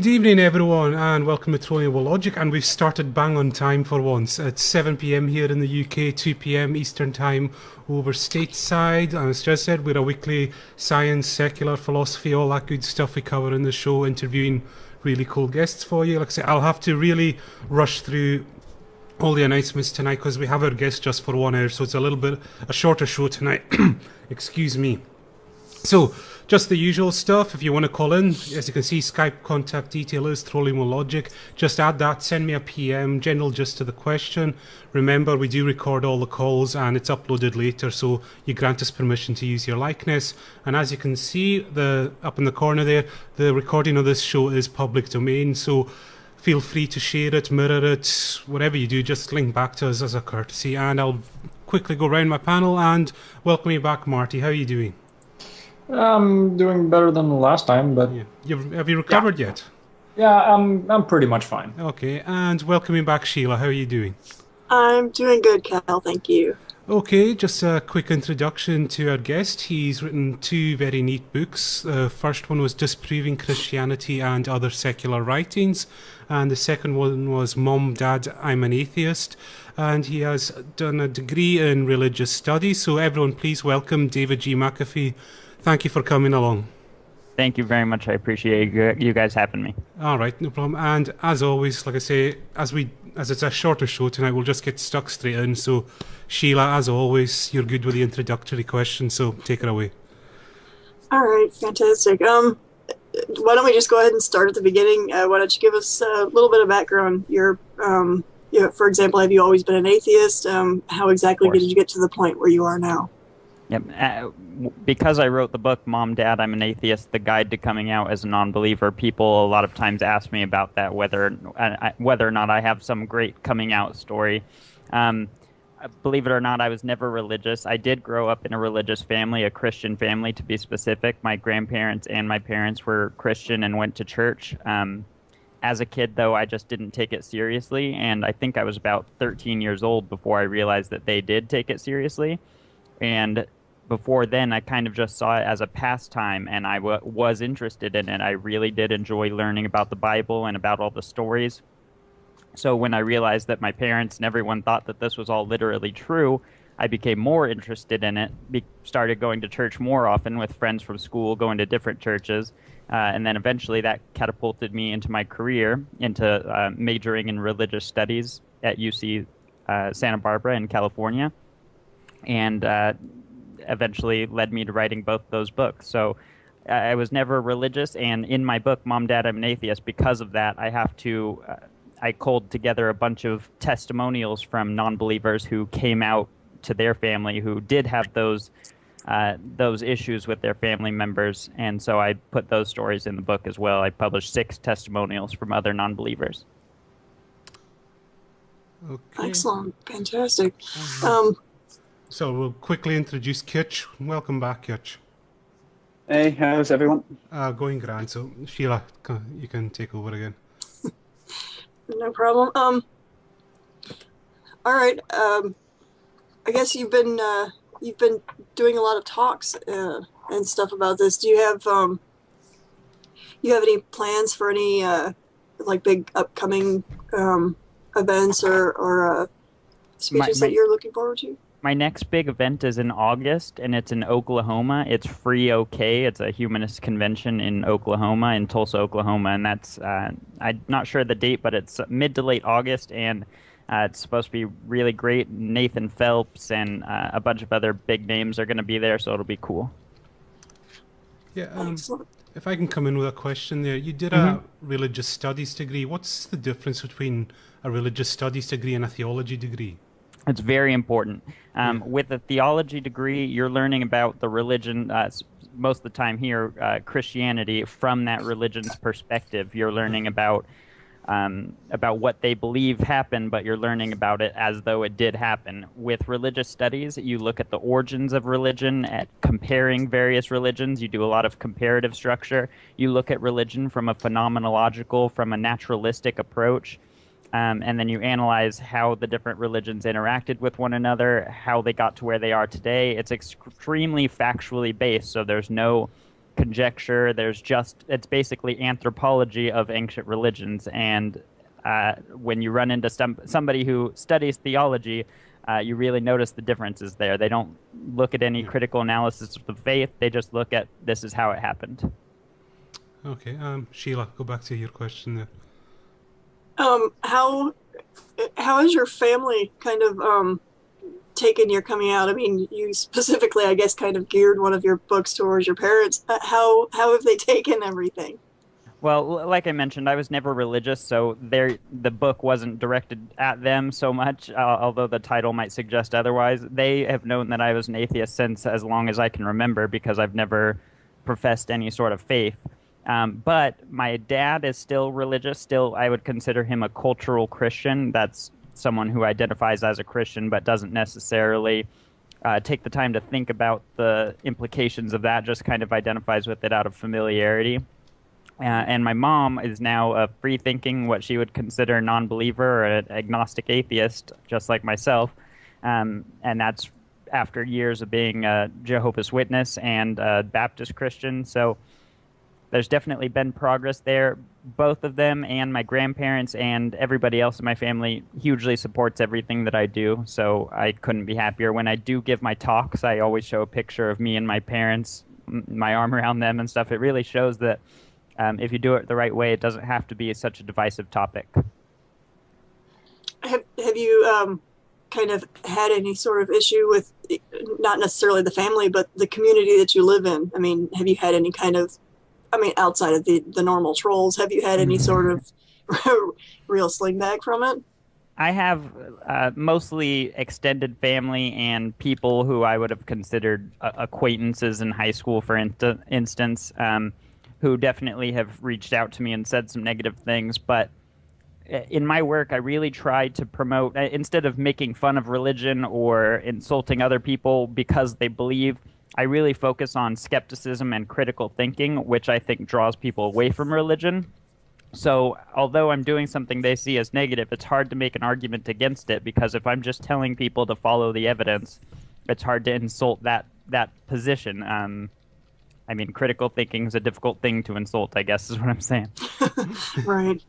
Good evening, everyone, and welcome to Trolling With Logic. And we've started bang on time for once. It's 7 p.m. here in the UK, 2 p.m. Eastern Time over stateside. And as just said, we're a weekly science, secular philosophy, all that good stuff we cover in the show, interviewing really cool guests for you. Like I say, I'll have to really rush through all the announcements tonight because we have our guest just for 1 hour, so it's a little bit a shorter show tonight. Excuse me. So, just the usual stuff. If you want to call in, as you can see, Skype contact detail is Trolling With Logic. Just add that, send me a PM, general gist to the question. Remember, we do record all the calls and it's uploaded later, so you grant us permission to use your likeness. And as you can see, up in the corner there, the recording of this show is public domain, so feel free to share it, mirror it, whatever you do, just link back to us as a courtesy. And I'll quickly go around my panel and welcome you back, Marty. How are you doing? I'm doing better than the last time, but yeah. Have you recovered yet? Yeah, I'm pretty much fine. Okay, and welcoming back Sheila. How are you doing? I'm doing good, Cal. Thank you. Okay, just a quick introduction to our guest. He's written 2 very neat books. The first one was Disproving Christianity and Other Secular Writings, and the second one was Mom, Dad, I'm an Atheist. And he has done a degree in religious studies. So everyone, please welcome David G. McAfee. Thank you for coming along. Thank you very much. I appreciate you guys having me. All right, no problem. And as always, like I say, as it's a shorter show tonight, we'll just get stuck straight in. So, Sheila, as always, you're good with the introductory questions, so take it away. All right, fantastic. Why don't we just go ahead and start at the beginning? Why don't you give us a little bit of background? For example, have you always been an atheist? How exactly did you get to the point where you are now? Yep. Because I wrote the book, Mom, Dad, I'm an Atheist, The Guide to Coming Out as a Non-Believer, people a lot of times ask me about that, whether or not I have some great coming out story. Believe it or not, I was never religious. I did grow up in a religious family, a Christian family to be specific. My grandparents and my parents were Christian and went to church. As a kid, though, I just didn't take it seriously, and I think I was about 13 years old before I realized that they did take it seriously. And before then, I kind of just saw it as a pastime, and I was interested in it. I really did enjoy learning about the Bible and about all the stories. So when I realized that my parents and everyone thought that this was all literally true, I became more interested in it, started going to church more often with friends from school, going to different churches, and then eventually that catapulted me into my career, into majoring in religious studies at UC Santa Barbara in California, and eventually led me to writing both those books. So I was never religious, and in my book, Mom, Dad, I'm an Atheist, because of that, I culled together a bunch of testimonials from non-believers who came out to their family who did have those issues with their family members, and so I put those stories in the book as well. I published 6 testimonials from other non-believers. Okay. Excellent. Fantastic. So we'll quickly introduce Kitch. Welcome back, Kitch. Hey, how's everyone? Going grand. So Sheila, you can take over again. No problem. All right. I guess you've been doing a lot of talks and stuff about this. Do you have any plans for any like big upcoming events or speeches that you're looking forward to? My next big event is in August, and it's in Oklahoma. It's Free OK. It's a humanist convention in Oklahoma, in Tulsa, Oklahoma, and that's I'm not sure the date, but it's mid to late August, and it's supposed to be really great. Nathan Phelps and a bunch of other big names are going to be there, so it'll be cool. Yeah. If I can come in with a question there, you did a religious studies degree. What's the difference between a religious studies degree and a theology degree? It's very important. With a theology degree, you're learning about the religion, most of the time here, Christianity, from that religion's perspective. You're learning about what they believe happened, but you're learning about it as though it did happen. With religious studies, you look at the origins of religion, at comparing various religions. You do a lot of comparative structure. You look at religion from a phenomenological, from a naturalistic approach. And then you analyze how the different religions interacted with one another, how they got to where they are today. It's extremely factually based, so there's no conjecture. It's basically anthropology of ancient religions. And when you run into somebody who studies theology, you really notice the differences there. They don't look at any critical analysis of the faith. They just look at this is how it happened. Okay, Sheila, go back to your question there. How has your family kind of taken your coming out? I mean, you specifically, I guess, kind of geared one of your books towards your parents. How have they taken everything? Well, like I mentioned, I was never religious, so the book wasn't directed at them so much, although the title might suggest otherwise. They have known that I was an atheist since as long as I can remember, because I've never professed any sort of faith. But my dad is still religious. Still, I would consider him a cultural Christian. That's someone who identifies as a Christian but doesn't necessarily take the time to think about the implications of that, just kind of identifies with it out of familiarity. And my mom is now a free-thinking, what she would consider a non-believer or an agnostic atheist, just like myself. And that's after years of being a Jehovah's Witness and a Baptist Christian. So there's definitely been progress there. Both of them and my grandparents and everybody else in my family hugely supports everything that I do. So I couldn't be happier. When I do give my talks, I always show a picture of me and my parents, my arm around them and stuff. It really shows that if you do it the right way, it doesn't have to be such a divisive topic. Have you kind of had any sort of issue with not necessarily the family, but the community that you live in? I mean, have you had any kind of, I mean, outside of the normal trolls, have you had any sort of real slingback from it? I have mostly extended family and people who I would have considered acquaintances in high school, for instance, who definitely have reached out to me and said some negative things. But in my work, I really try to promote, instead of making fun of religion or insulting other people because they believe, I really focus on skepticism and critical thinking, which I think draws people away from religion. So although I'm doing something they see as negative, it's hard to make an argument against it, because if I'm just telling people to follow the evidence, it's hard to insult that position. I mean, critical thinking is a difficult thing to insult, I guess, is what I'm saying. Right.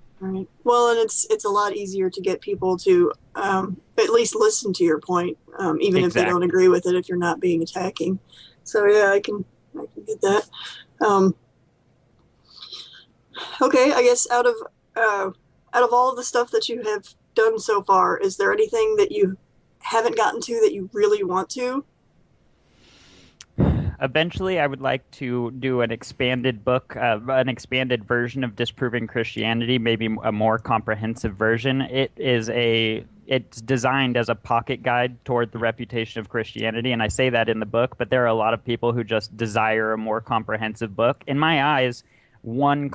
Well, and it's a lot easier to get people to at least listen to your point, even if they don't agree with it, if you're not being attacking. So yeah, I can get that. Okay, I guess out of all of the stuff that you have done so far, is there anything that you haven't gotten to that you really want to? Eventually, I would like to do an expanded book, an expanded version of Disproving Christianity, maybe a more comprehensive version. It's designed as a pocket guide toward the reputation of Christianity, and I say that in the book, but there are a lot of people who just desire a more comprehensive book. In my eyes, one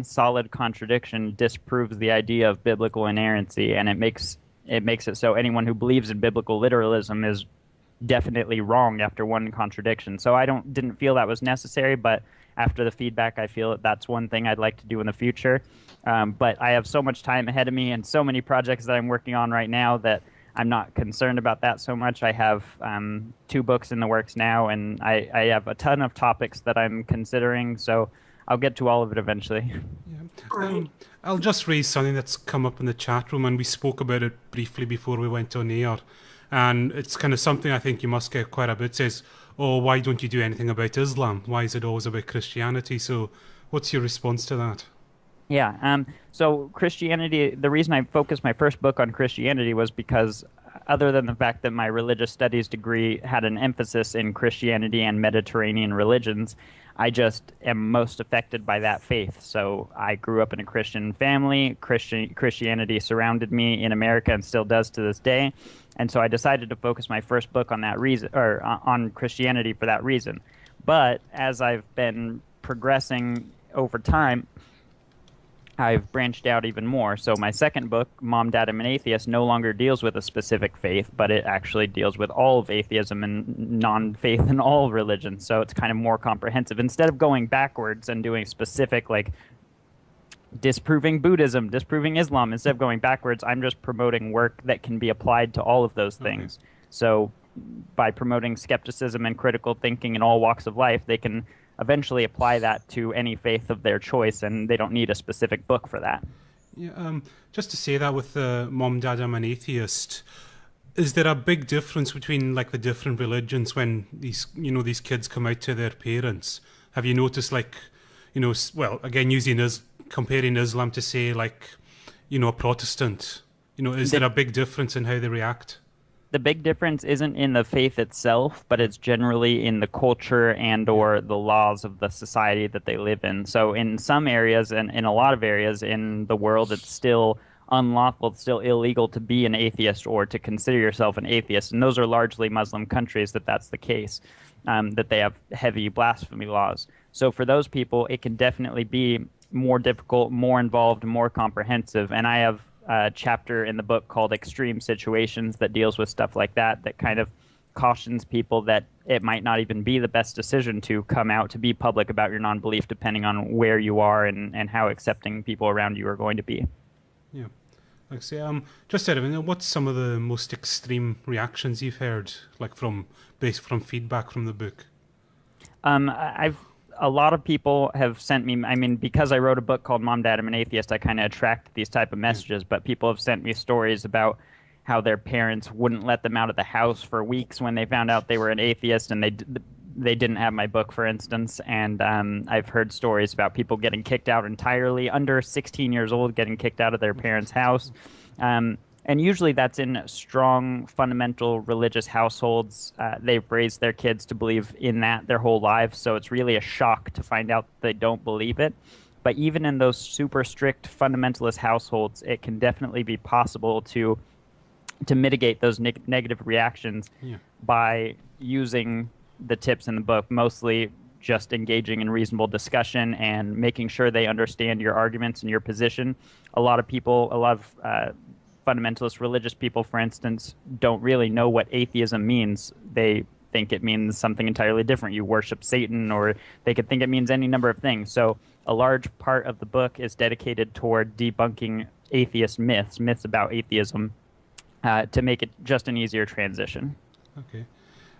solid contradiction disproves the idea of biblical inerrancy, and it makes it so anyone who believes in biblical literalism is definitely wrong after one contradiction. So I didn't feel that was necessary, but after the feedback, I feel that's one thing I'd like to do in the future. But I have so much time ahead of me and so many projects that I'm working on right now that I'm not concerned about that so much. I have 2 books in the works now, and I have a ton of topics that I'm considering, so I'll get to all of it eventually. Yeah. I'll just raise something that's come up in the chat room, and we spoke about it briefly before we went on air. And it's kind of something I think you must get quite a bit. It says, oh, why don't you do anything about Islam? Why is it always about Christianity? So what's your response to that? Yeah, so Christianity, the reason I focused my first book on Christianity was because, other than the fact that my religious studies degree had an emphasis in Christianity and Mediterranean religions, I just am most affected by that faith. So I grew up in a Christian family. Christianity surrounded me in America and still does to this day. And so I decided to focus my first book on that reason, or on Christianity for that reason. But as I've been progressing over time, I've branched out even more. So my second book, Mom, Dad, I'm an Atheist, no longer deals with a specific faith, but it actually deals with all of atheism and non-faith in all religions. So it's kind of more comprehensive. Instead of going backwards and doing specific, like, disproving Buddhism, disproving Islam, instead of going backwards, I'm just promoting work that can be applied to all of those things. Okay. So by promoting skepticism and critical thinking in all walks of life, they can eventually apply that to any faith of their choice, and they don't need a specific book for that. Yeah, just to say that with Mom, Dad, I'm an Atheist, is there a big difference between like the different religions when these kids come out to their parents? Have you noticed well, again, comparing Islam to say like, a Protestant, is there a big difference in how they react? The big difference isn't in the faith itself, but it's generally in the culture and or the laws of the society that they live in. So in some areas and in a lot of areas in the world, it's still unlawful, it's still illegal to be an atheist or to consider yourself an atheist. And those are largely Muslim countries that's the case, that they have heavy blasphemy laws. So for those people, it can definitely be more difficult, more involved, more comprehensive. And I have a chapter in the book called Extreme Situations that deals with stuff like that kind of cautions people that it might not even be the best decision to come out to be public about your non-belief, depending on where you are and how accepting people around you are going to be. Yeah. Like I say, just out of it, what's some of the most extreme reactions you've heard, like from feedback from the book? A lot of people have sent me, because I wrote a book called Mom, Dad, I'm an Atheist, I kind of attract these type of messages, but people have sent me stories about how their parents wouldn't let them out of the house for weeks when they found out they were an atheist, and they didn't have my book, for instance. And I've heard stories about people getting kicked out entirely, under 16 years old, getting kicked out of their parents' house. And usually that's in strong, fundamental religious households. They've raised their kids to believe in that their whole lives, so it's really a shock to find out they don't believe it. But even in those super strict fundamentalist households, it can definitely be possible to mitigate those negative reactions by using the tips in the book, mostly just engaging in reasonable discussion and making sure they understand your arguments and your position. A lot of fundamentalist religious people, for instance, don't really know what atheism means. They think it means something entirely different. You worship Satan, or they could think it means any number of things. So a large part of the book is dedicated toward debunking atheist myths about atheism, to make it just an easier transition. Okay.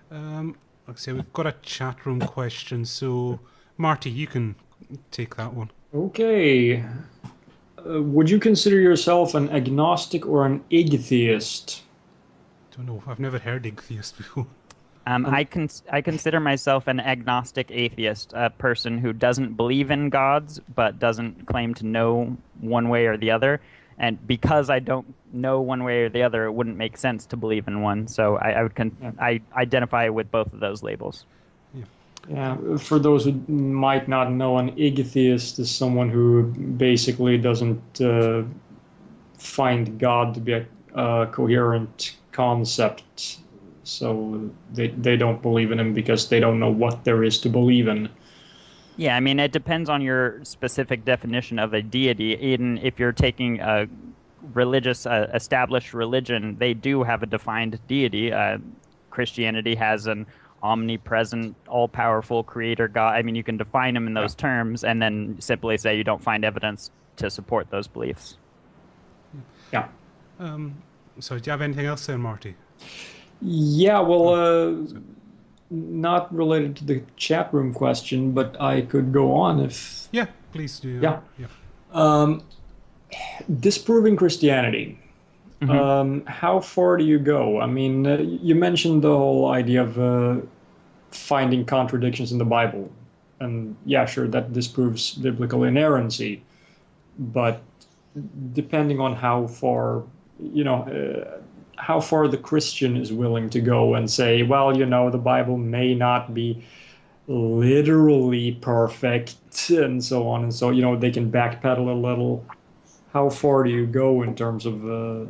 Like I say, we've got a chat room question, so Marty, you can take that one. Okay. Would you consider yourself an agnostic or an atheist? Don't know. I've never heard atheist before. I consider myself an agnostic atheist, a person who doesn't believe in gods but doesn't claim to know one way or the other. And because I don't know one way or the other, it wouldn't make sense to believe in one. So I identify with both of those labels. Yeah, for those who might not know, an atheist is someone who basically doesn't find God to be a coherent concept. So they don't believe in him because they don't know what there is to believe in. Yeah, it depends on your specific definition of a deity. If you're taking a religious, established religion, they do have a defined deity. Christianity has an omnipresent, all-powerful creator God. You can define him in those terms and then simply say you don't find evidence to support those beliefs. Yeah. So do you have anything else there, Marty? Yeah, well, not related to the chat room question, but I could go on if... Yeah, please do. Yeah. Disproving Christianity. Mm-hmm. How far do you go? You mentioned the whole idea of finding contradictions in the Bible. And yeah, sure, that disproves biblical inerrancy. But depending on how far, how far the Christian is willing to go and say, well, the Bible may not be literally perfect and so on. And so, they can backpedal a little. How far do you go in terms of,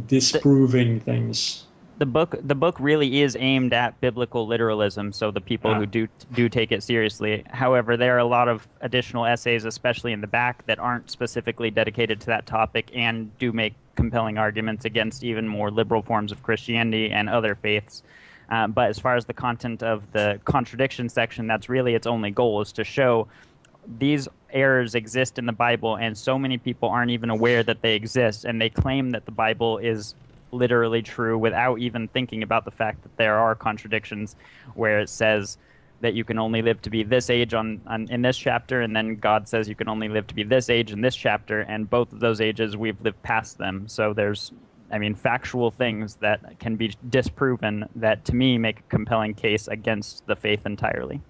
disproving things? The book really is aimed at biblical literalism, so the people who do take it seriously. However, there are a lot of additional essays, especially in the back, that aren't specifically dedicated to that topic and do make compelling arguments against even more liberal forms of Christianity and other faiths. But as far as the content of the contradiction section, that's really its only goal, is to show these errors exist in the Bible, and so many people aren't even aware that they exist, and they claim that the Bible is literally true without even thinking about the fact that there are contradictions where it says that you can only live to be this age in this chapter, and then God says you can only live to be this age in this chapter, and both of those ages we've lived past them. So there's, factual things that can be disproven that, to me, make a compelling case against the faith entirely.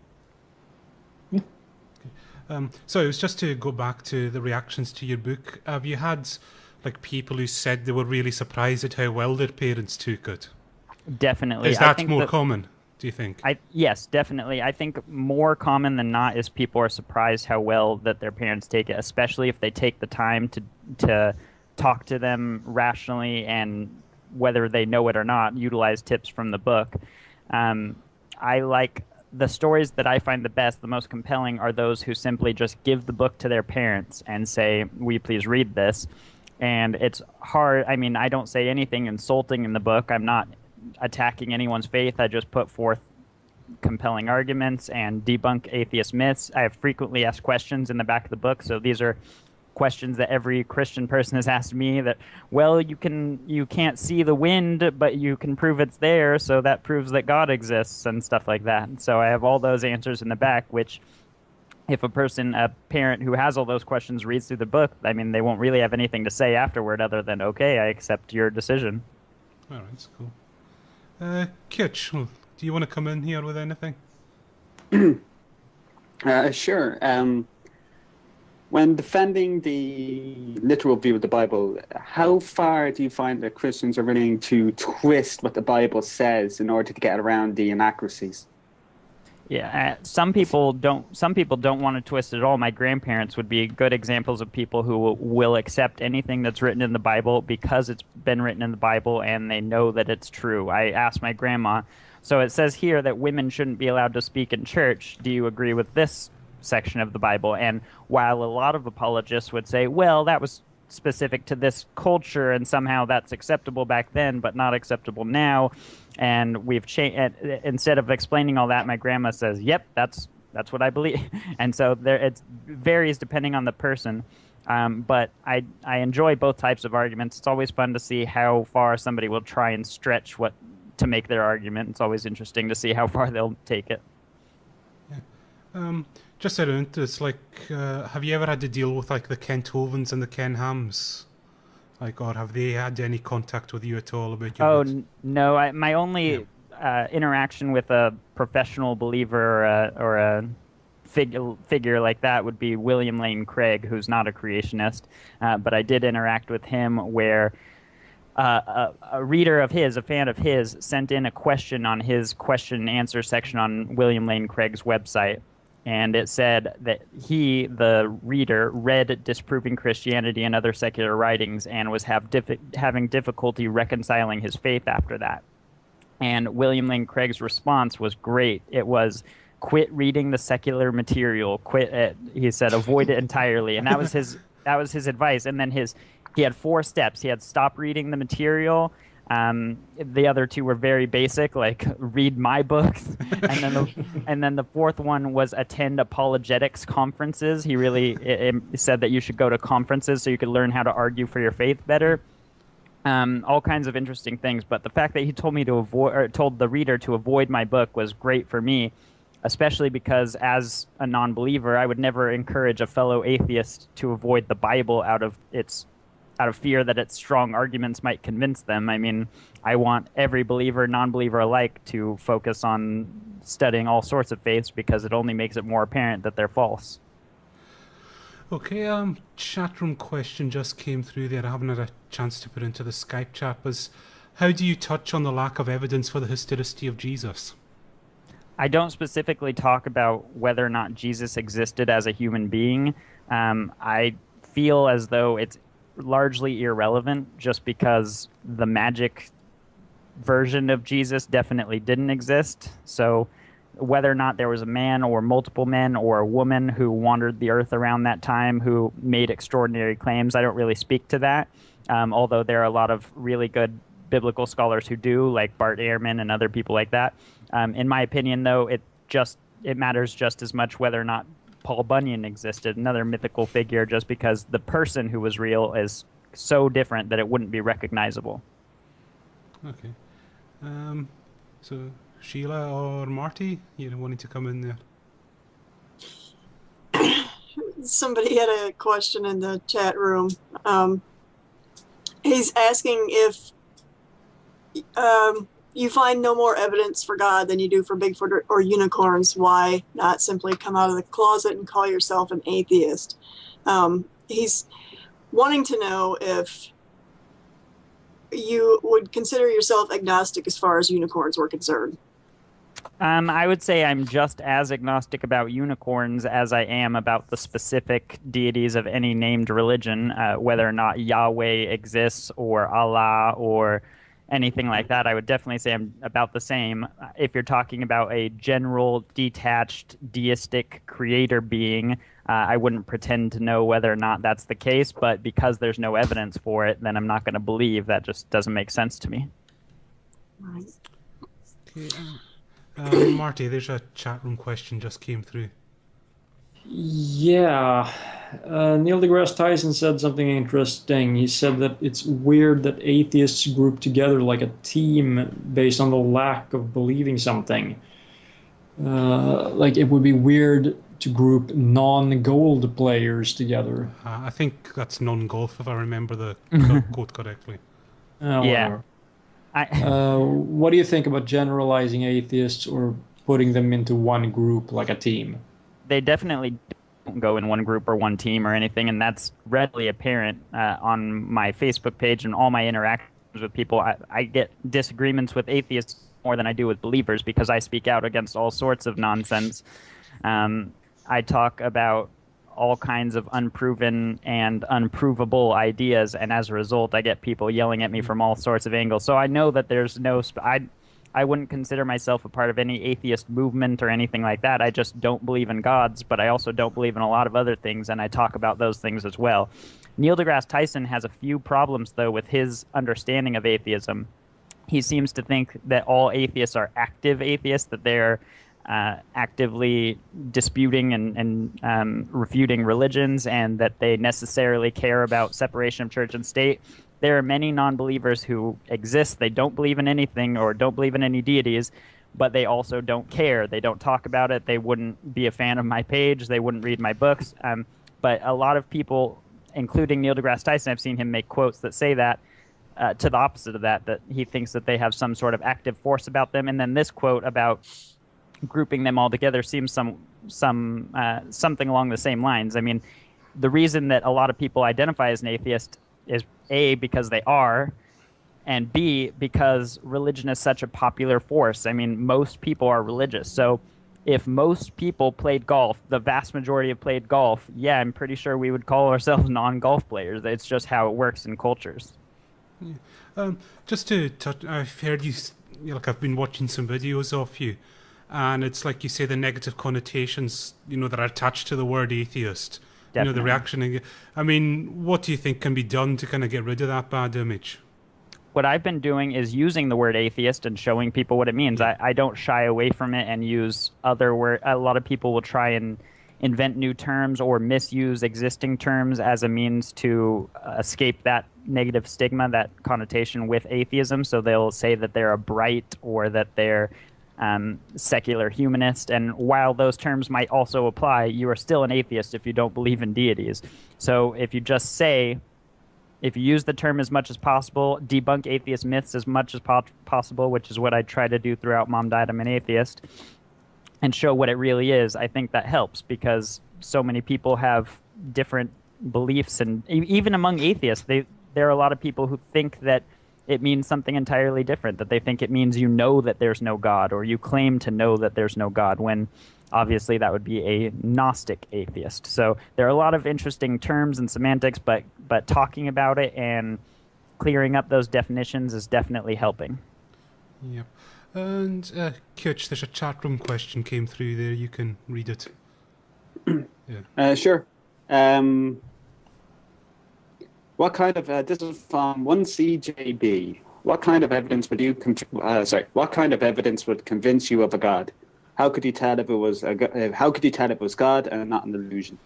So it was just to go back to the reactions to your book. Have you had people who said they were really surprised at how well their parents took it? Definitely. Is that more common, do you think? Yes, definitely. I think more common than not is people are surprised how well that their parents take it, especially if they take the time to talk to them rationally and, whether they know it or not, utilize tips from the book. I like the stories that I find the best, the most compelling, are those who simply just give the book to their parents and say, "Will you please read this?" And it's hard. I don't say anything insulting in the book. I'm not attacking anyone's faith. I just put forth compelling arguments and debunk atheist myths. I have frequently asked questions in the back of the book. So these are questions that every Christian person has asked me, that, well, you can't see the wind, but you can prove it's there, so that proves that God exists, and stuff like that. And so I have all those answers in the back, which, if a parent who has all those questions reads through the book, they won't really have anything to say afterward other than, okay, I accept your decision. All right, that's cool. Kitch, do you want to come in here with anything? Sure. When defending the literal view of the Bible, how far do you find that Christians are willing to twist what the Bible says in order to get around the inaccuracies? Yeah, some people don't want to twist it at all. My grandparents would be good examples of people who will accept anything that's written in the Bible because it's been written in the Bible and they know that it's true. I asked my grandma, so it says here that women shouldn't be allowed to speak in church. Do you agree with this section of the Bible? And while a lot of apologists would say, well, that was specific to this culture and somehow that's acceptable back then but not acceptable now, and we've changed, instead of explaining all that, my grandma says, yep, that's what I believe. And so it varies depending on the person, but I enjoy both types of arguments. It's always fun to see how far somebody will try and stretch to make their argument. It's always interesting to see how far they'll take it. Yeah. Just out of interest, have you ever had to deal with the Kent Hovens and the Ken Hams? Or have they had any contact with you at all about your books? No. My only interaction with a professional believer or a figure like that would be William Lane Craig, who's not a creationist. But I did interact with him where a reader of his, a fan of his, sent in a question on his question and answer section on William Lane Craig's website. And it said that he, the reader, read Disproving Christianity and other secular writings and was having difficulty reconciling his faith after that. And William Lane Craig's response was great. It was, quit reading the secular material. Quit it. He said, avoid it entirely. And that was his advice. And then he had 4 steps. He had stop reading the material. The other 2 were very basic, like read my books, and then the 4th one was attend apologetics conferences. He really said that you should go to conferences so you could learn how to argue for your faith better. All kinds of interesting things, but the fact that he told the reader to avoid my book was great for me, especially because as a non-believer, I would never encourage a fellow atheist to avoid the Bible out of fear that its strong arguments might convince them. I want every believer, non-believer alike, to focus on studying all sorts of faiths because it only makes it more apparent that they're false. Okay, chat room question just came through there. I haven't had a chance to put into the Skype chat. How do you touch on the lack of evidence for the historicity of Jesus? I don't specifically talk about whether or not Jesus existed as a human being. I feel as though it's largely irrelevant just because the magic version of Jesus definitely didn't exist. So whether or not there was a man or multiple men or a woman who wandered the earth around that time who made extraordinary claims, I don't really speak to that. Although there are a lot of really good biblical scholars who do, like Bart Ehrman and other people like that. In my opinion, though, it matters just as much whether or not Paul Bunyan existed, another mythical figure, just because the person who was real is so different that it wouldn't be recognizable. Okay. So Sheila or Marty, wanting to come in there? Somebody had a question in the chat room. He's asking if you find no more evidence for God than you do for Bigfoot or unicorns. Why not simply come out of the closet and call yourself an atheist? He's wanting to know if you would consider yourself agnostic as far as unicorns were concerned. I would say I'm just as agnostic about unicorns as I am about the specific deities of any named religion, whether or not Yahweh exists or Allah or anything like that. I would definitely say I'm about the same. If you're talking about a general, detached, deistic creator being, I wouldn't pretend to know whether or not that's the case, but because there's no evidence for it, then I'm not going to believe. That just doesn't make sense to me. Right. Okay. Marty, there's a chat room question just came through. Yeah. Neil deGrasse Tyson said something interesting. He said that it's weird that atheists group together like a team based on the lack of believing something. Like it would be weird to group non-gold players together. I think that's non-golf, if I remember the quote correctly. Yeah. What do you think about generalizing atheists or putting them into one group like a team? They definitely don't go in one group or one team or anything, and that's readily apparent on my Facebook page and all my interactions with people. I get disagreements with atheists more than I do with believers because I speak out against all sorts of nonsense. I talk about all kinds of unproven and unprovable ideas, and as a result, I get people yelling at me from all sorts of angles. So I know that there's no... I wouldn't consider myself a part of any atheist movement or anything like that. I just don't believe in gods, but I also don't believe in a lot of other things, and I talk about those things as well. Neil deGrasse Tyson has a few problems, though, with his understanding of atheism. He seems to think that all atheists are active atheists, that they're actively disputing and refuting religions, and that they necessarily care about separation of church and state. There are many non-believers who exist. They don't believe in anything or don't believe in any deities, but they also don't care. They don't talk about it. They wouldn't be a fan of my page. They wouldn't read my books. But a lot of people, including Neil deGrasse Tyson, I've seen him make quotes that say that, to the opposite of that, that he thinks that they have some sort of active force about them. And then this quote about grouping them all together seems something along the same lines. I mean, the reason that a lot of people identify as an atheist is A, because they are, and B, because religion is such a popular force. I mean, most people are religious. So if most people played golf, the vast majority have played golf, yeah, I'm pretty sure we would call ourselves non-golf players. It's just how it works in cultures. Yeah. Just to touch, I've heard you, like I've been watching some videos of you, and it's like you say the negative connotations, that are attached to the word atheist. Definitely. The reaction. I mean, what do you think can be done to kind of get rid of that bad image? What I've been doing is using the word atheist and showing people what it means. I don't shy away from it and use other words. A lot of people will try and invent new terms or misuse existing terms as a means to escape that negative stigma, that connotation with atheism. So they'll say that they're a bright or that they're secular humanist, and while those terms might also apply, you are still an atheist if you don't believe in deities. So if you use the term as much as possible, debunk atheist myths as much as possible, which is what I try to do throughout Mom Died, I'm an Atheist, and show what it really is, I think that helps, because so many people have different beliefs, and even among atheists, there are a lot of people who think that it means something entirely different, that they think it means that there's no God, or you claim to know that there's no God, when obviously that would be a Gnostic atheist. So there are a lot of interesting terms and semantics, but talking about it and clearing up those definitions is definitely helping. Yep. And Kitch, there's a chat room question came through there. You can read it. Yeah. Sure. What kind of this is from 1CJB? What kind of evidence would What kind of evidence would convince you of a God? How could you tell if it was God and not an illusion?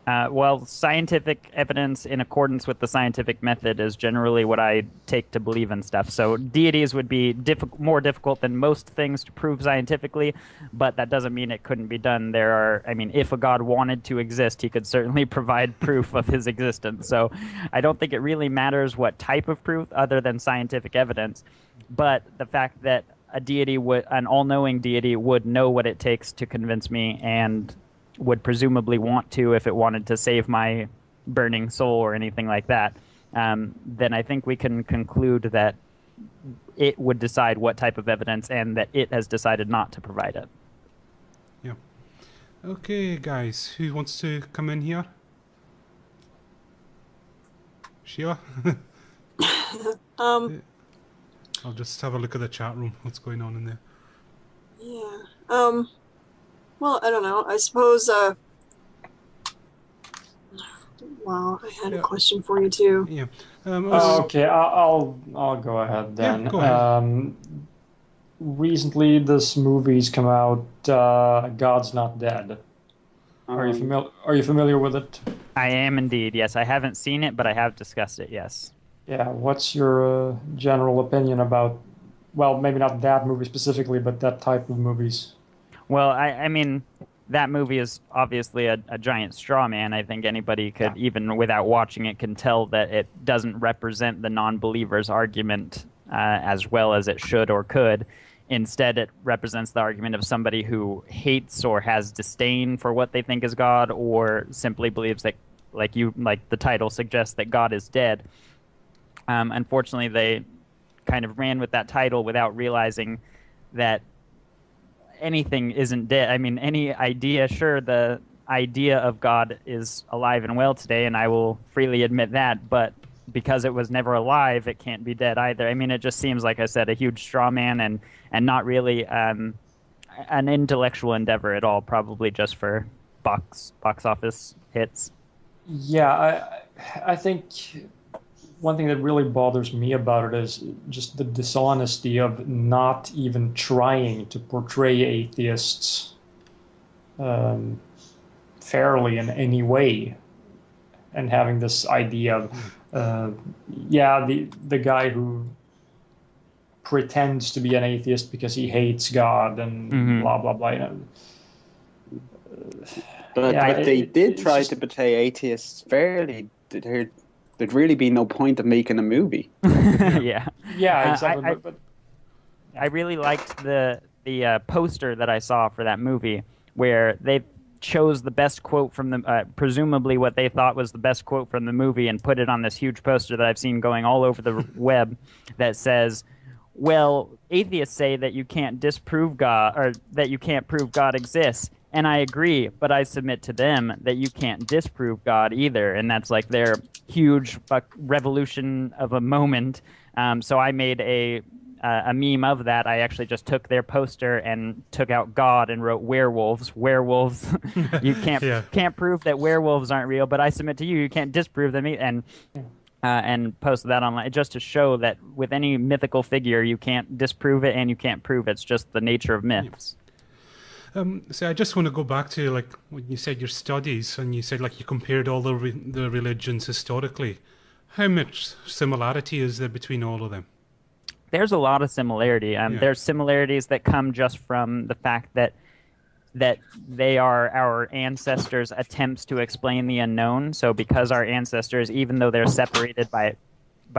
Well, scientific evidence in accordance with the scientific method is generally what I take to believe in stuff. So deities would be more difficult than most things to prove scientifically, but that doesn't mean it couldn't be done. I mean, if a god wanted to exist, he could certainly provide proof of his existence. So I don't think it really matters what type of proof other than scientific evidence. But the fact that an all-knowing deity would know what it takes to convince me and would presumably want to if it wanted to save my burning soul or anything like that, then I think we can conclude that it would decide what type of evidence and that it has decided not to provide it. Yeah. Okay, guys, who wants to come in here? Sheila? I'll just have a look at the chat room, what's going on in there. Yeah. Well, I don't know. I suppose, well, I had a question for you, too. Yeah. Okay, I'll go ahead then. Yeah, go ahead. Recently, this movie's come out, God's Not Dead. Are you familiar with it? I am indeed, yes. I haven't seen it, but I have discussed it, yes. Yeah, what's your general opinion about, well, maybe not that movie specifically, but that type of movies? Well, I mean, that movie is obviously a giant straw man. I think anybody could, even without watching it, can tell that it doesn't represent the non-believer's argument as well as it should or could. Instead, it represents the argument of somebody who hates or has disdain for what they think is God, or simply believes that, like the title suggests, that God is dead. Unfortunately, they kind of ran with that title without realizing that anything isn't dead. I mean, any idea, sure, the idea of God is alive and well today, and I will freely admit that, but because it was never alive, it can't be dead either. I mean, it just seems, like I said, a huge straw man and not really an intellectual endeavor at all, probably just for box office hits. Yeah, I think one thing that really bothers me about it is just the dishonesty of not even trying to portray atheists fairly in any way, and having this idea of the guy who pretends to be an atheist because he hates God and blah blah blah. You know. But they did try to portray atheists fairly. There'd really be no point of making a movie. Yeah, exactly. But I really liked the poster that I saw for that movie, where they chose the best quote from the presumably what they thought was the best quote from the movie, and put it on this huge poster that I've seen going all over the web that says, well, atheists say that you can't disprove God, or that you can't prove God exists. And I agree, but I submit to them that you can't disprove God either. And that's like their huge revolution of a moment. So I made a meme of that. I actually just took their poster and took out God and wrote werewolves. Werewolves. You can't prove that werewolves aren't real, but I submit to you, you can't disprove them. And posted that online just to show that with any mythical figure, you can't disprove it and you can't prove it. It's just the nature of myths. So I just want to go back to, like, when you said your studies, and you said, like, you compared all the religions historically. How much similarity is there between all of them? There's a lot of similarity. There's similarities that come just from the fact that they are our ancestors' attempts to explain the unknown. So because our ancestors, even though they're separated by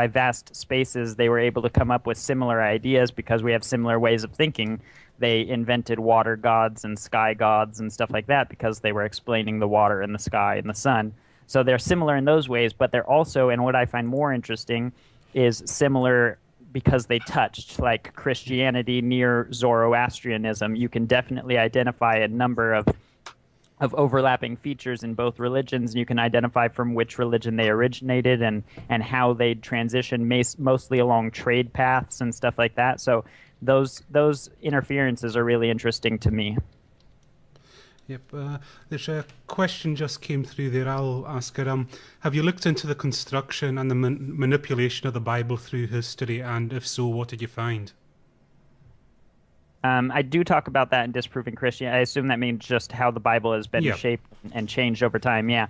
vast spaces, they were able to come up with similar ideas because we have similar ways of thinking. They invented water gods and sky gods and stuff like that because they were explaining the water and the sky and the sun. So they're similar in those ways, but they're also, and what I find more interesting, is similar because they touched, like Christianity near Zoroastrianism. You can definitely identify a number of overlapping features in both religions. You can identify from which religion they originated and how they transitioned, mostly along trade paths and stuff like that. So those interferences are really interesting to me. Yep. There's a question just came through there. I'll ask it. Have you looked into the construction and the manipulation of the Bible through history? And if so, what did you find? I do talk about that in Disproving Christianity. I assume that means just how the Bible has been Yeah. shaped and changed over time. Yeah.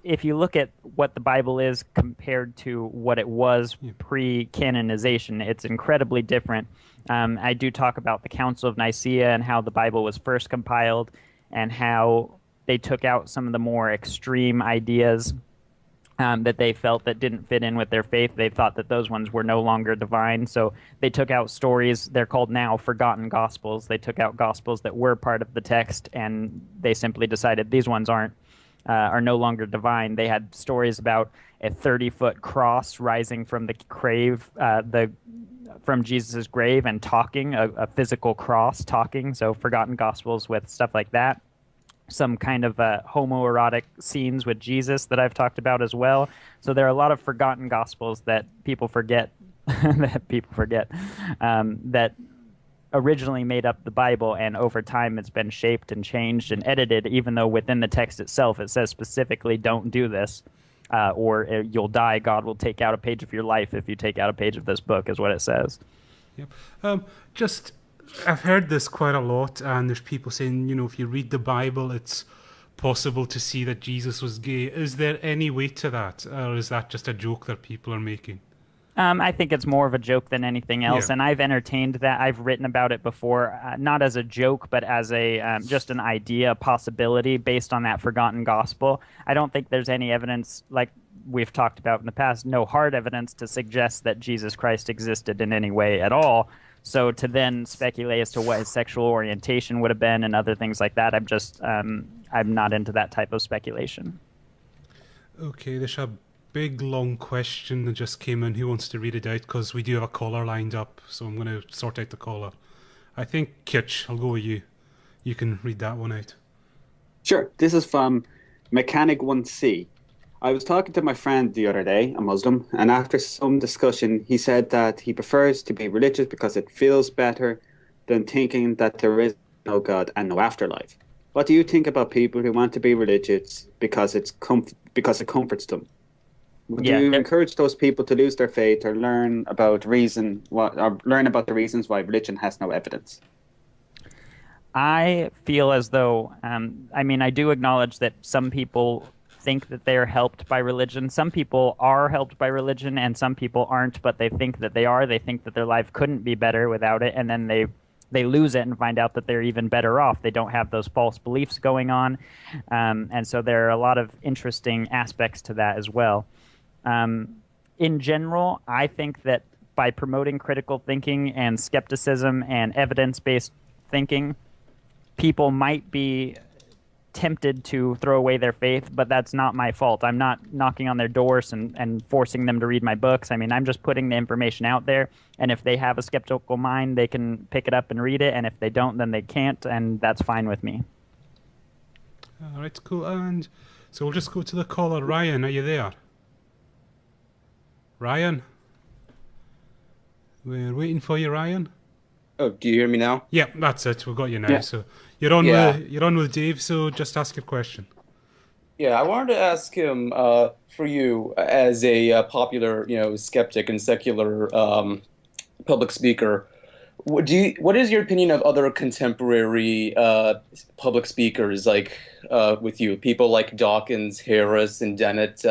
If you look at what the Bible is compared to what it was pre-canonization, it's incredibly different. I do talk about the Council of Nicaea and how the Bible was first compiled and how they took out some of the more extreme ideas that they felt that didn't fit in with their faith. They thought that those ones were no longer divine. So they took out stories. They're called now forgotten gospels. They took out gospels that were part of the text, and they simply decided these ones are no longer divine. They had stories about a 30-foot cross rising from the grave, from Jesus' grave, and talking, a physical cross talking. So forgotten gospels with stuff like that. Some kind of homoerotic scenes with Jesus that I've talked about as well. So there are a lot of forgotten gospels that people forget that originally made up the Bible, and over time it's been shaped and changed and edited, even though within the text itself it says specifically don't do this, or you'll die. God will take out a page of your life if you take out a page of this book, is what it says. Yep. I've heard this quite a lot, and there's people saying, if you read the Bible, it's possible to see that Jesus was gay. Is there any weight to that, or is that just a joke that people are making? I think it's more of a joke than anything else, and I've entertained that. I've written about it before, not as a joke, but as a just an idea, a possibility based on that forgotten gospel. I don't think there's any evidence, like we've talked about in the past, no hard evidence to suggest that Jesus Christ existed in any way at all. So to then speculate as to what his sexual orientation would have been and other things like that, I'm not into that type of speculation. Okay, there's a big, long question that just came in. Who wants to read it out? Because we do have a caller lined up, so I'm going to sort out the caller. I think, Kitch, I'll go with you. You can read that one out. Sure. This is from Mechanic 1C. I was talking to my friend the other day, a Muslim, and after some discussion, he said that he prefers to be religious because it feels better than thinking that there is no God and no afterlife. What do you think about people who want to be religious because it comforts them? Would you encourage those people to lose their faith or learn about the reasons why religion has no evidence? I feel as though, I do acknowledge that some people think that they are helped by religion. Some people are helped by religion and some people aren't, but they think that they are. They think that their life couldn't be better without it, and then they lose it and find out that they're even better off. They don't have those false beliefs going on, and so there are a lot of interesting aspects to that as well. In general, I think that by promoting critical thinking and skepticism and evidence-based thinking, people might be tempted to throw away their faith, but that's not my fault. I'm not knocking on their doors and forcing them to read my books. I'm just putting the information out there, and if they have a skeptical mind, they can pick it up and read it, and if they don't, then they can't, and that's fine with me. All right, cool. And so we'll just go to the caller. Ryan, are you there? Ryan? We're waiting for you, Ryan. Oh, do you hear me now? Yeah, that's it. We've got you now. Yeah. So you're on with Dave. So just ask your question. Yeah, I wanted to ask him, for you as a popular, skeptic and secular public speaker, what is your opinion of other contemporary public speakers like with you, people like Dawkins, Harris, and Dennett?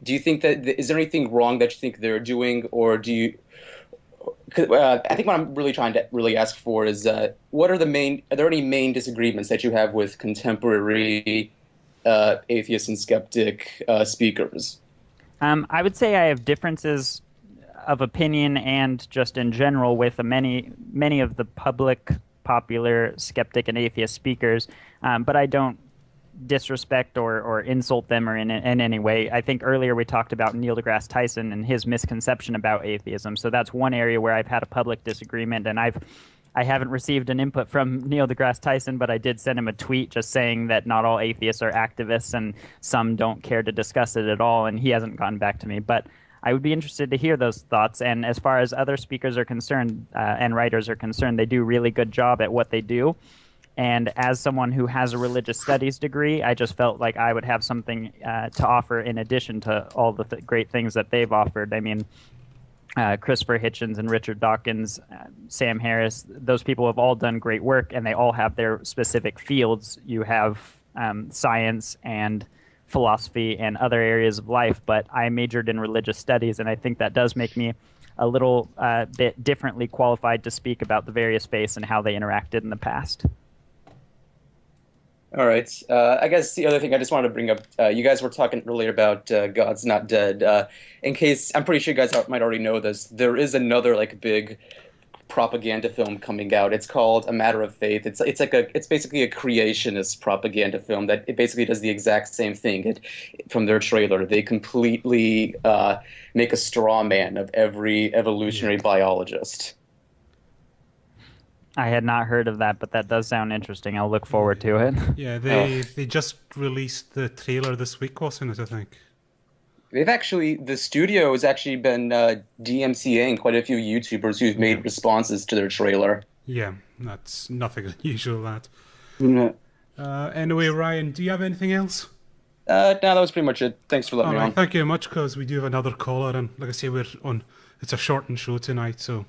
Do you think is there anything wrong that you think they're doing, or do you? I think what I'm really trying to ask for is are there any main disagreements that you have with contemporary atheist and skeptic speakers? I would say I have differences of opinion and just in general with many of the popular skeptic and atheist speakers, but I don't disrespect or insult them or in any way. I think earlier we talked about Neil deGrasse Tyson and his misconception about atheism. So that's one area where I've had a public disagreement, and I haven't received an input from Neil deGrasse Tyson, but I did send him a tweet just saying that not all atheists are activists and some don't care to discuss it at all, and he hasn't gotten back to me. But I would be interested to hear those thoughts. And as far as other speakers are concerned and writers are concerned, they do a really good job at what they do. And as someone who has a religious studies degree, I just felt like I would have something to offer in addition to all the great things that they've offered. Christopher Hitchens and Richard Dawkins, Sam Harris, those people have all done great work, and they all have their specific fields. You have science and philosophy and other areas of life, but I majored in religious studies, and I think that does make me a little bit differently qualified to speak about the various faiths and how they interacted in the past. All right. I guess the other thing I just wanted to bring up, you guys were talking earlier about God's Not Dead. In case, I'm pretty sure you guys might already know this, there is another like big propaganda film coming out. It's called A Matter of Faith. It's basically a creationist propaganda film that it basically does the exact same thing. From their trailer, they completely make a straw man of every evolutionary biologist. I had not heard of that, but that does sound interesting. I'll look forward to it. Yeah, they just released the trailer this week, wasn't it, I think? The studio has actually been DMCAing quite a few YouTubers who've made responses to their trailer. Yeah, that's nothing unusual, that. Yeah. Anyway, Ryan, do you have anything else? No, that was pretty much it. Thanks for letting me on. Thank you very much, because we do have another caller, and like I say, it's a shortened show tonight, so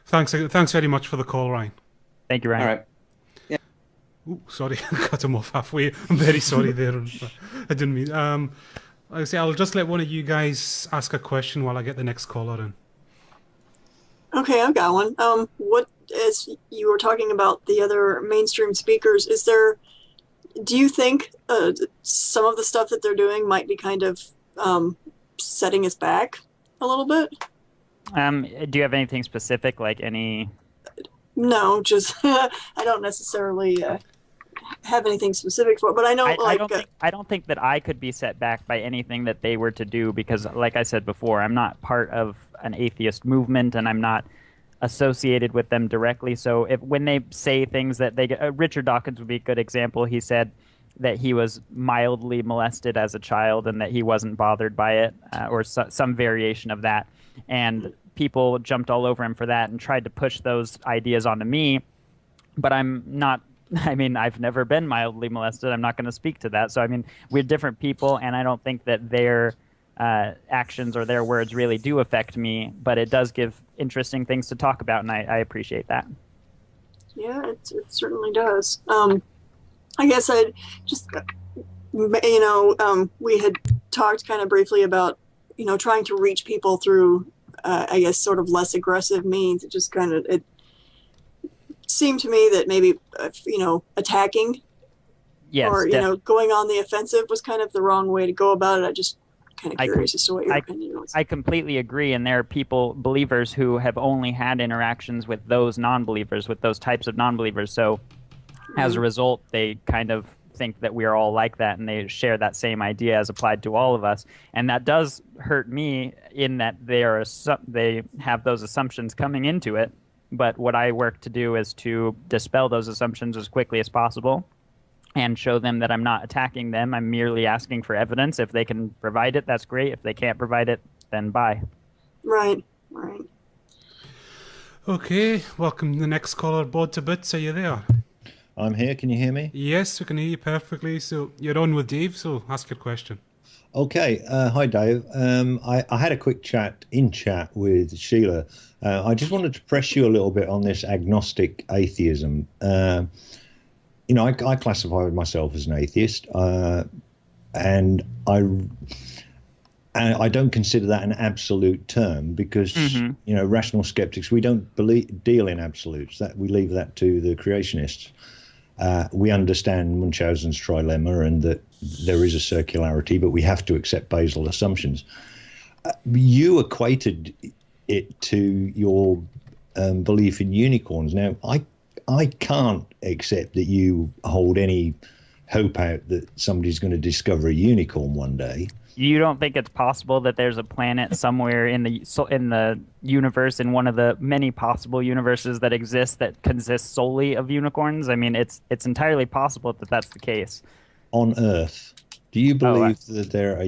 thanks very much for the call, Ryan. Thank you, Ryan. All right. Yeah. Ooh, sorry, I cut him off halfway. I'm very sorry there. I didn't mean. Like I say, I'll just let one of you guys ask a question while I get the next caller in. Okay, I've got one. As you were talking about the other mainstream speakers, do you think some of the stuff that they're doing might be kind of setting us back a little bit? Do you have anything specific, like any? No, just I don't necessarily have anything specific for it, but I know I don't think that I could be set back by anything that they were to do, because like I said before, I'm not part of an atheist movement and I'm not associated with them directly. So when they say things that Richard Dawkins would be a good example. He said that he was mildly molested as a child and that he wasn't bothered by it, or some variation of that, and people jumped all over him for that and tried to push those ideas onto me, but I'm not. I mean, I've never been mildly molested. I'm not going to speak to that. So, I mean, we're different people, and I don't think that their actions or their words really do affect me, but it does give interesting things to talk about, and I appreciate that. Yeah, it certainly does. I guess I'd just, we had talked kind of briefly about, trying to reach people through, I guess, sort of less aggressive means. It just kind of, it seemed to me that maybe, attacking or, going on the offensive was kind of the wrong way to go about it. I just kind of curious as to what your opinion was. I completely agree. And there are believers who have only had interactions with those non-believers, with those types of non-believers. So as a result, they kind of think that we are all like that, and they share that same idea as applied to all of us. And that does hurt me in that they have those assumptions coming into it. But what I work to do is to dispel those assumptions as quickly as possible and show them that I'm not attacking them. I'm merely asking for evidence. If they can provide it, that's great. If they can't provide it, then bye. Right. Okay, welcome the next caller, Bod to Bits. Are you there? I'm here. Can you hear me? Yes, we can hear you perfectly. So you're on with Dave, so ask your question. Okay. Hi, Dave. I had a quick chat with Sheila. I just wanted to press you a little bit on this agnostic atheism. I classify myself as an atheist, and I don't consider that an absolute term because, rational skeptics, we don't deal in absolutes. That we leave that to the creationists. We understand Munchausen's trilemma and that there is a circularity, but we have to accept basal assumptions. You equated it to your belief in unicorns. Now, I can't accept that you hold any hope out that somebody's going to discover a unicorn one day. You don't think it's possible that there's a planet somewhere in the universe, in one of the many possible universes that exist, that consists solely of unicorns? I mean, it's entirely possible that that's the case. On Earth, do you believe that there are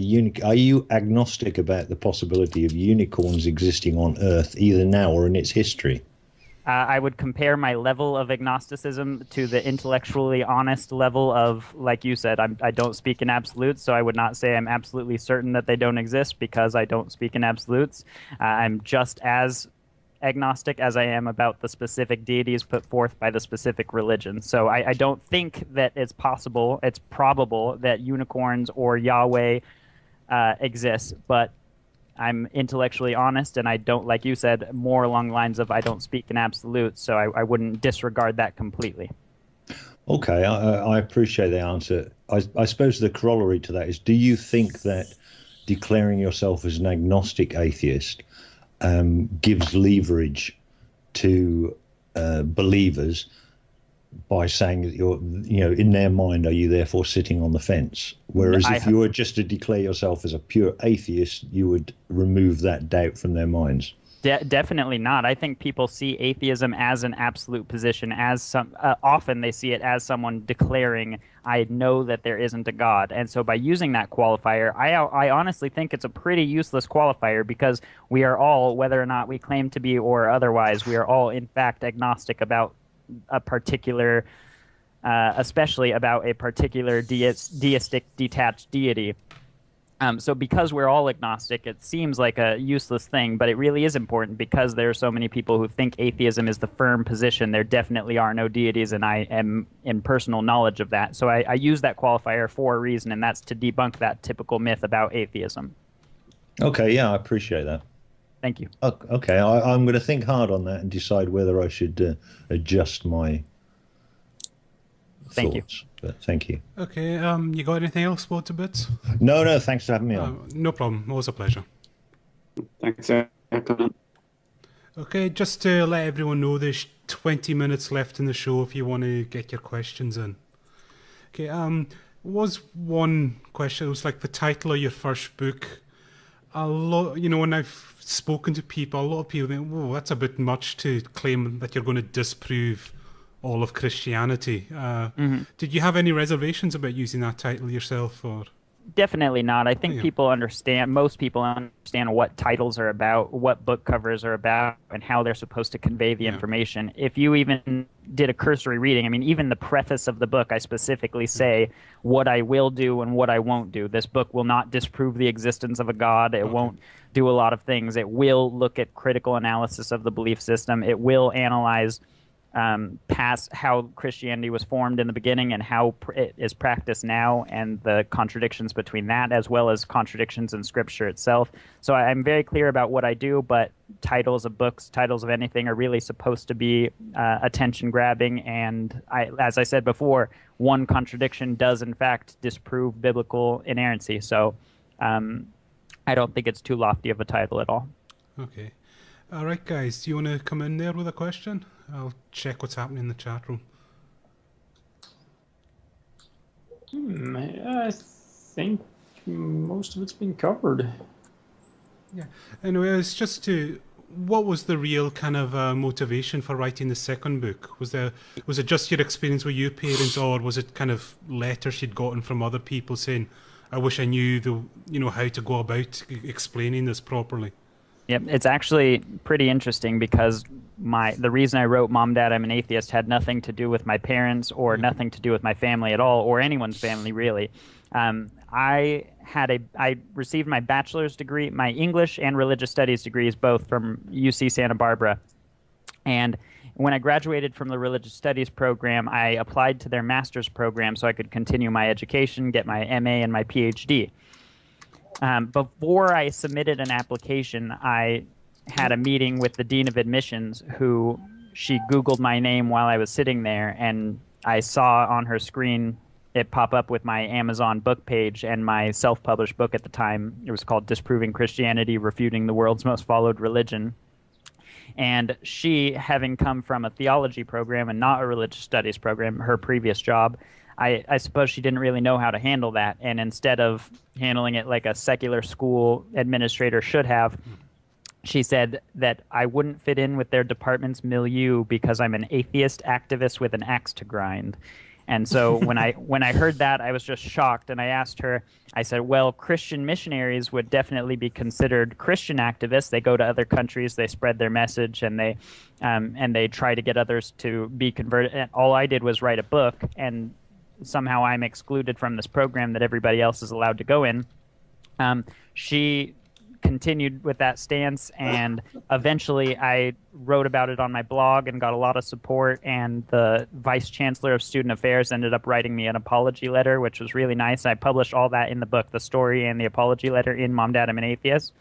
Are you agnostic about the possibility of unicorns existing on Earth, either now or in its history? I would compare my level of agnosticism to the intellectually honest level of, like you said, I don't speak in absolutes, so I would not say I'm absolutely certain that they don't exist because I don't speak in absolutes. I'm just as agnostic as I am about the specific deities put forth by the specific religion. So I don't think that it's possible, it's probable that unicorns or Yahweh exists, but I'm intellectually honest, and I don't, like you said, more along the lines of I don't speak in absolutes, so I wouldn't disregard that completely. Okay, I appreciate the answer. I suppose the corollary to that is, do you think that declaring yourself as an agnostic atheist gives leverage to believers by saying that you're, in their mind, are you therefore sitting on the fence? Whereas if you were just to declare yourself as a pure atheist, you would remove that doubt from their minds. Definitely not. I think people see atheism as an absolute position, as often they see it as someone declaring, I know that there isn't a God. And so by using that qualifier, I honestly think it's a pretty useless qualifier, because we are all, whether or not we claim to be or otherwise, we are all in fact agnostic about a particular, especially about a particular deistic detached deity. So because we're all agnostic, it seems like a useless thing, but it really is important, because there are so many people who think atheism is the firm position. There definitely are no deities, and I am in personal knowledge of that. So I use that qualifier for a reason, and that's to debunk that typical myth about atheism. Okay, yeah, I appreciate that. Thank you. Okay, I'm going to think hard on that and decide whether I should adjust my Thank thoughts. you. But thank you. Okay, you got anything else, Water Bits? No, thanks for having me on. No problem, always a pleasure. Thanks, Okay, just to let everyone know, there's 20 minutes left in the show if you want to get your questions in. Okay, was one question, it was like the title of your first book. A lot, when I've spoken to people, a lot of people think, whoa, that's a bit much to claim that you're going to disprove all of Christianity. Did you have any reservations about using that title yourself, or? Definitely not. I think most people understand what titles are about, what book covers are about, and how they're supposed to convey the information. If you even did a cursory reading, I mean, even the preface of the book, I specifically say what I will do and what I won't do. This book will not disprove the existence of a God. It won't do a lot of things. It will look at critical analysis of the belief system. It will analyze past how Christianity was formed in the beginning and how it is practiced now, and the contradictions between that, as well as contradictions in Scripture itself. So I'm very clear about what I do, but titles of books, titles of anything are really supposed to be attention grabbing. And as I said before, one contradiction does in fact disprove biblical inerrancy. So I don't think it's too lofty of a title at all. Okay. All right, guys, do you want to come in there with a question? I'll check what's happening in the chat room. I think most of it's been covered. Yeah. Anyway, it's just what was the real kind of motivation for writing the second book? Was it just your experience with your parents, or was it kind of letters you'd gotten from other people saying, I wish I knew how to go about explaining this properly? Yep, it's actually pretty interesting, because the reason I wrote Mom, Dad, I'm an Atheist had nothing to do with my parents or nothing to do with my family at all, or anyone's family really. I received my bachelor's degree, my English and religious studies degrees, both from UC Santa Barbara. And when I graduated from the religious studies program, I applied to their master's program so I could continue my education, get my MA and my PhD. Before I submitted an application, I had a meeting with the Dean of Admissions, she Googled my name while I was sitting there, and I saw on her screen it pop up with my Amazon book page and my self-published book at the time. It was called Disproving Christianity, Refuting the World's Most Followed Religion. And she, having come from a theology program and not a religious studies program, her previous job, I suppose she didn't really know how to handle that. And instead of handling it like a secular school administrator should have, she said that I wouldn't fit in with their department's milieu because I'm an atheist activist with an axe to grind. And so when I heard that, I was just shocked, and I asked her, I said, well, Christian missionaries would definitely be considered Christian activists. They go to other countries, they spread their message, and they try to get others to be converted. And all I did was write a book, and somehow I'm excluded from this program that everybody else is allowed to go in. She continued with that stance, and eventually I wrote about it on my blog and got a lot of support, and the vice chancellor of student affairs ended up writing me an apology letter, which was really nice. I published all that in the book, the story and the apology letter, in Mom, Dad, I'm an Atheist.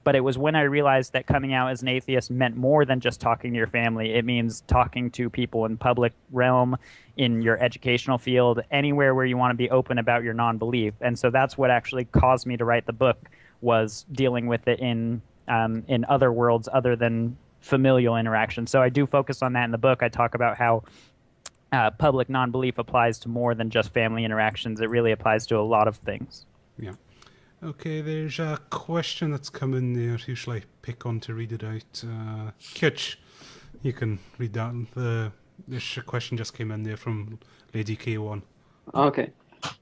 But it was when I realized that coming out as an atheist meant more than just talking to your family. It means talking to people in public realm, in your educational field, anywhere where you want to be open about your non-belief. And so that's what actually caused me to write the book, was dealing with it in other worlds other than familial interaction. So I do focus on that in the book. I talk about how public non-belief applies to more than just family interactions. It really applies to a lot of things. Yeah. Okay, there's a question that's come in there. Who shall I pick on to read it out? Kitch, you can read that. This question just came in there from Lady K1. Okay,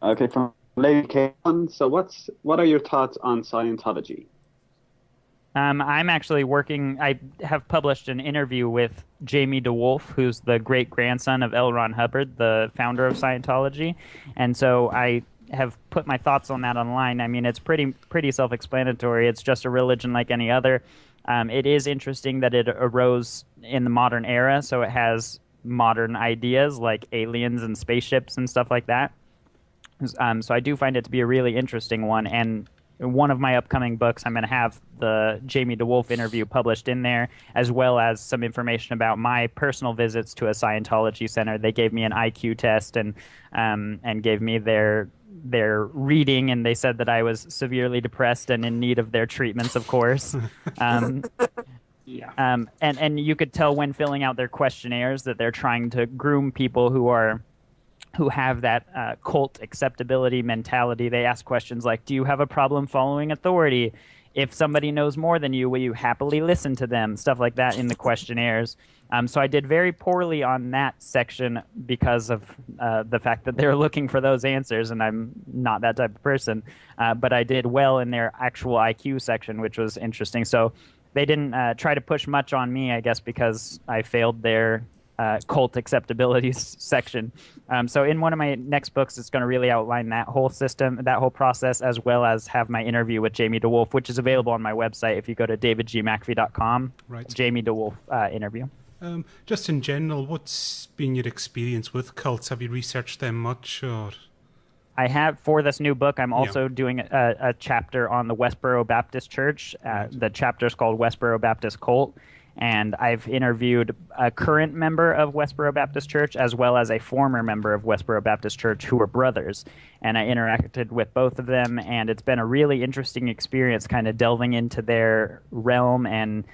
from Lady K1. So what are your thoughts on Scientology? I'm actually working. I have published an interview with Jamie DeWolf, who's the great-grandson of L. Ron Hubbard, the founder of Scientology. And so I have put my thoughts on that online. I mean, it's pretty self-explanatory. It's just a religion like any other. It is interesting that it arose in the modern era, so it has modern ideas like aliens and spaceships and stuff like that. So I do find it to be a really interesting one, and one of my upcoming books, I'm going to have the Jamie DeWolf interview published in there, as well as some information about my personal visits to a Scientology center. They gave me an IQ test and gave me their reading, and they said that I was severely depressed and in need of their treatments, of course. Yeah. And you could tell when filling out their questionnaires that they're trying to groom people who have that cult acceptability mentality. They ask questions like, do you have a problem following authority? If somebody knows more than you, will you happily listen to them? Stuff like that in the questionnaires. So I did very poorly on that section because of the fact that they're looking for those answers, and I'm not that type of person. But I did well in their actual IQ section, which was interesting. So they didn't try to push much on me, I guess, because I failed their cult acceptability section. So in one of my next books, it's going to really outline that whole system, that whole process, as well as have my interview with Jamie DeWolf, which is available on my website. If you go to davidgmcafee.com, Right. Jamie DeWolf interview. Just in general, what's been your experience with cults? Have you researched them much, or? I have, for this new book, I'm also doing a chapter on the Westboro Baptist Church. The chapter is called Westboro Baptist Cult. And I've interviewed a current member of Westboro Baptist Church as well as a former member of Westboro Baptist Church who were brothers. And I interacted with both of them, and it's been a really interesting experience kind of delving into their realm and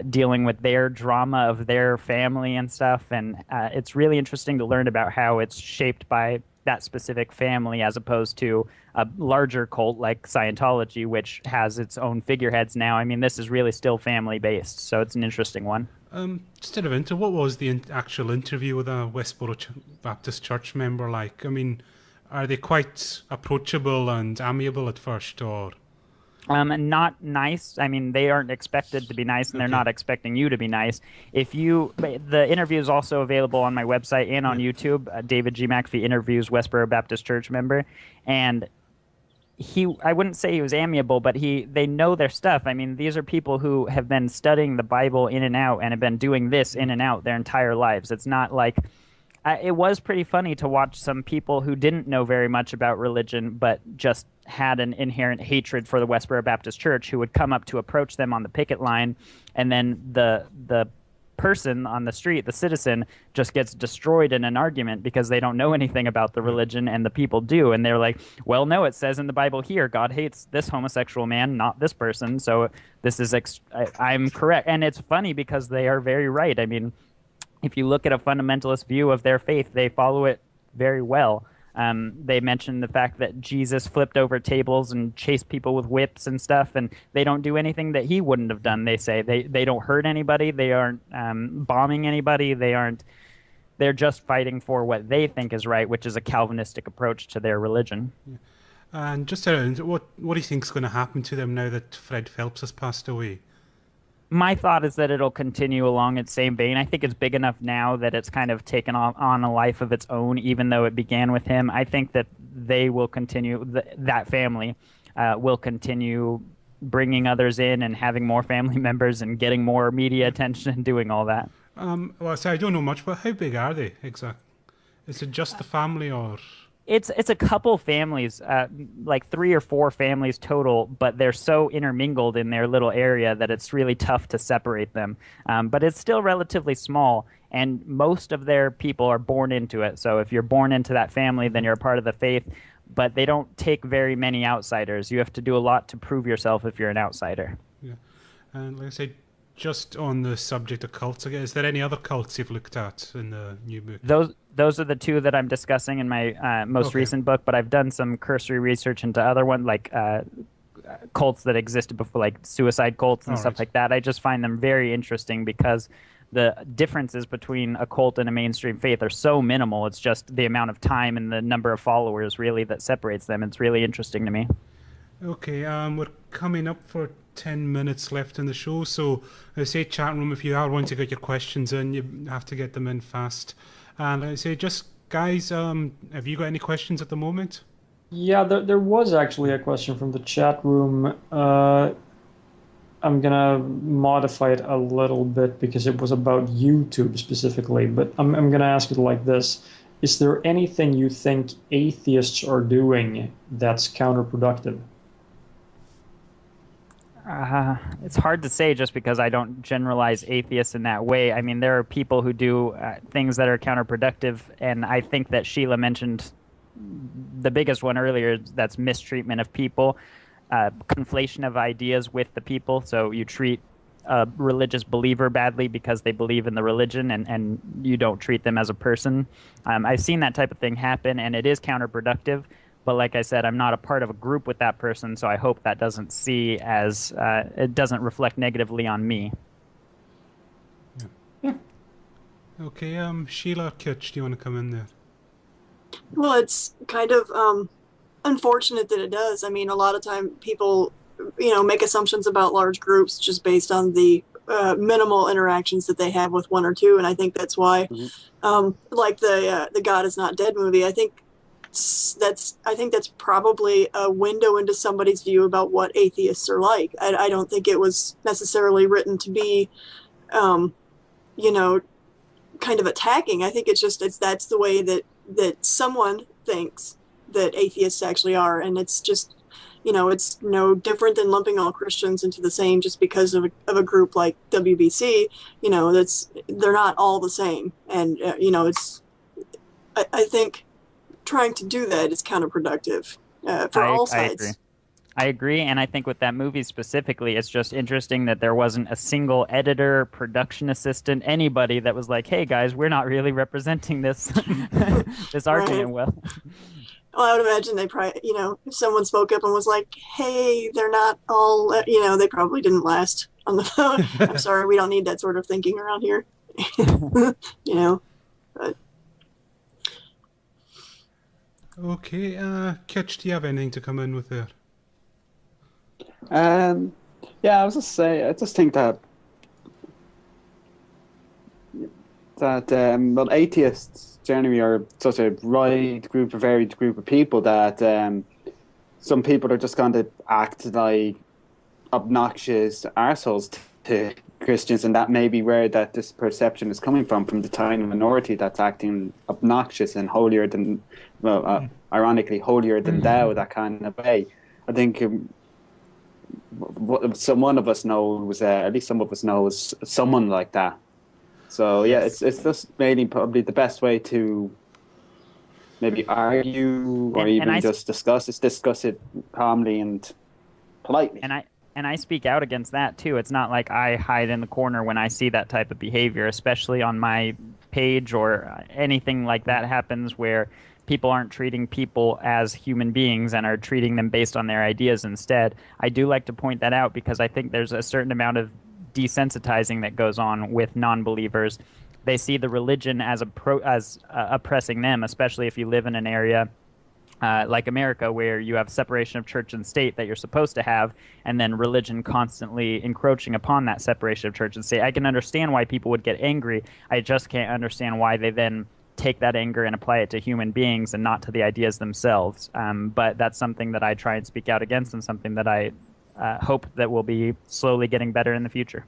dealing with their drama of their family and stuff. And it's really interesting to learn about how it's shaped by that specific family as opposed to a larger cult like Scientology, which has its own figureheads now. I mean, this is really still family-based, so it's an interesting one. Just out of interest, what was the actual interview with a Westboro Baptist Church member like? I mean, are they quite approachable and amiable at first, or? Not nice. I mean, they aren't expected to be nice, and they're not expecting you to be nice. The interview is also available on my website and on YouTube. David G. McAfee interviews Westboro Baptist Church member, and I wouldn't say he was amiable, but they know their stuff. I mean, these are people who have been studying the Bible in and out and have been doing this in and out their entire lives. It's not like it was pretty funny to watch some people who didn't know very much about religion, but just had an inherent hatred for the Westboro Baptist Church, who would come up to approach them on the picket line, and then the person on the street, the citizen, just gets destroyed in an argument because they don't know anything about the religion and the people do. And they're like, well, no, it says in the Bible here, God hates this homosexual man, not this person. So this is, I'm correct. And it's funny because they are very right. I mean, if you look at a fundamentalist view of their faith, they follow it very well. They mention the fact that Jesus flipped over tables and chased people with whips and stuff, and they don't do anything that he wouldn't have done. They say they don't hurt anybody. They aren't bombing anybody. They aren't They're just fighting for what they think is right, which is a Calvinistic approach to their religion. Yeah. And just around, what do you think is going to happen to them now that Fred Phelps has passed away? My thought is that it'll continue along its same vein. I think it's big enough now that it's kind of taken on a life of its own, even though it began with him. I think that they will continue, that family will continue bringing others in and having more family members and getting more media attention and doing all that. Well, I don't know much, but how big are they exactly? Is it just the family, or...? It's a couple families, like 3 or 4 families total, but they're so intermingled in their little area that it's really tough to separate them. But it's still relatively small, and most of their people are born into it. So if you're born into that family, then you're a part of the faith. But they don't take very many outsiders. You have to do a lot to prove yourself if you're an outsider. Yeah, and like I said, just on the subject of cults, is there any other cults you've looked at in the new book? Those are the 2 that I'm discussing in my most recent book, but I've done some cursory research into other ones, like cults that existed before, like suicide cults and stuff like that. I just find them very interesting because the differences between a cult and a mainstream faith are so minimal. It's just the amount of time and the number of followers really that separates them. It's really interesting to me. Okay, we're coming up for 10 minutes left in the show, so I say chat room, if you are wanting to get your questions in, you have to get them in fast. And I say, just guys, have you got any questions at the moment? Yeah, there was actually a question from the chat room. I'm gonna modify it a little bit because it was about YouTube specifically, but I'm gonna ask it like this. Is there anything you think atheists are doing that's counterproductive? It's hard to say just because I don't generalize atheists in that way. I mean, there are people who do things that are counterproductive, and I think that Sheila mentioned the biggest one earlier, that's mistreatment of people, conflation of ideas with the people. So you treat a religious believer badly because they believe in the religion, and you don't treat them as a person. I've seen that type of thing happen, and it is counterproductive. But like I said, I'm not a part of a group with that person, so I hope that doesn't it doesn't reflect negatively on me. Yeah. Okay, Sheila Kitch, do you want to come in there? Well, it's kind of unfortunate that it does. I mean, a lot of time people, make assumptions about large groups just based on the minimal interactions that they have with one or two, and I think that's why, like the God Is Not Dead movie, I think that's probably a window into somebody's view about what atheists are like. I don't think it was necessarily written to be, kind of attacking. I think that's the way that someone thinks that atheists actually are, and it's just, it's no different than lumping all Christians into the same just because of a group like WBC. They're not all the same, and I think trying to do that is counterproductive for all sides. I agree, and I think with that movie specifically, it's just interesting that there wasn't a single editor, production assistant, anybody that was like, "Hey guys, we're not really representing this this argument well." Well, I would imagine they probably, if someone spoke up and was like, "Hey, they're not all," they probably didn't last on the phone. I'm sorry, we don't need that sort of thinking around here. But. Okay, Kitch, do you have anything to come in with there? I just think that atheists generally are such a varied group of people that some people are just going to act like obnoxious arseholes to Christians, and that may be where this perception is coming from the tiny minority that's acting obnoxious and holier than, ironically, holier than thou, that kind of way. I think one of us knows, at least some of us knows someone like that. So yeah, it's just mainly probably the best way to maybe argue or even just discuss it calmly and politely. And I speak out against that too. It's not like I hide in the corner when I see that type of behavior, especially on my page or anything like that happens where people aren't treating people as human beings and are treating them based on their ideas instead. I do like to point that out because I think there's a certain amount of desensitizing that goes on with non-believers. they see the religion as oppressing them, especially if you live in an area like America, where you have separation of church and state that you're supposed to have, and then religion constantly encroaching upon that separation of church and state. I can understand why people would get angry. I just can't understand why they then take that anger and apply it to human beings and not to the ideas themselves. But that's something that I try and speak out against, and something that I hope that will be slowly getting better in the future.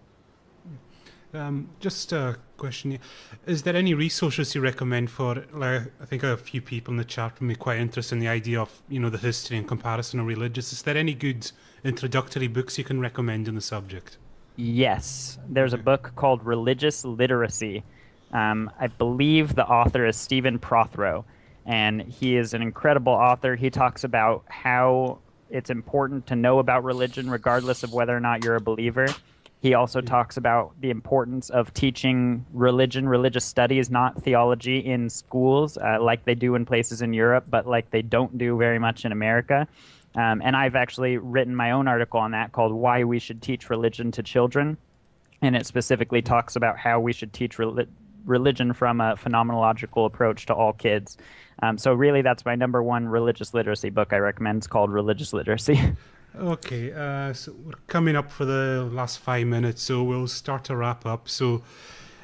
Just a question. Is there any resources you recommend for, like, I think a few people in the chat would be quite interested in the idea of, the history and comparison of religions. Is there any good introductory books you can recommend in the subject? Yes. There's a book called Religious Literacy. I believe the author is Stephen Prothero, and he is an incredible author. He talks about how it's important to know about religion regardless of whether or not you're a believer. He also talks about the importance of teaching religious studies, not theology, in schools, like they do in places in Europe, but like they don't do very much in America. And I've actually written my own article on that called Why We Should Teach Religion to Children. And it specifically talks about how we should teach religion from a phenomenological approach to all kids. So really, that's my number one religious literacy book I recommend. It's called Religious Literacy. Okay, so we're coming up for the last 5 minutes, so we'll start to wrap up. So,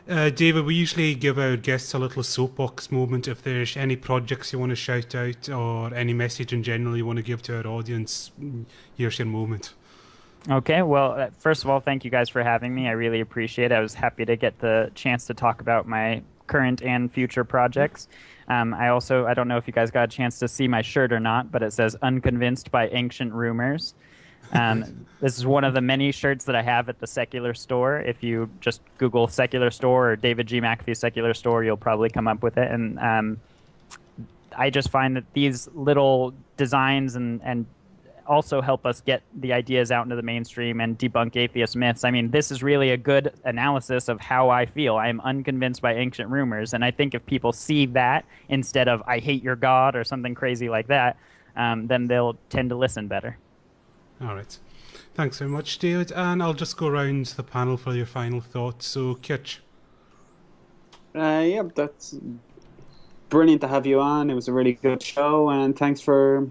David, we usually give our guests a little soapbox moment. If there's any projects you want to shout out or any message in general you want to give to our audience, here's your moment. Okay, well, first of all, thank you guys for having me. I really appreciate it. I was happy to get the chance to talk about my current and future projects. I don't know if you guys got a chance to see my shirt or not, but it says Unconvinced by Ancient Rumors. This is one of the many shirts that I have at the Secular Store. If you just Google Secular Store or David G. McAfee Secular Store, you'll probably come up with it. And I just find that these little designs and also help us get the ideas out into the mainstream and debunk atheist myths. I mean, this is really a good analysis of how I feel. I am unconvinced by ancient rumors, and I think if people see that instead of I hate your God or something crazy like that, then they'll tend to listen better. All right. Thanks very much, David. And I'll just go around the panel for your final thoughts. So, Kitch. Yeah, that's brilliant to have you on. It was a really good show, and thanks for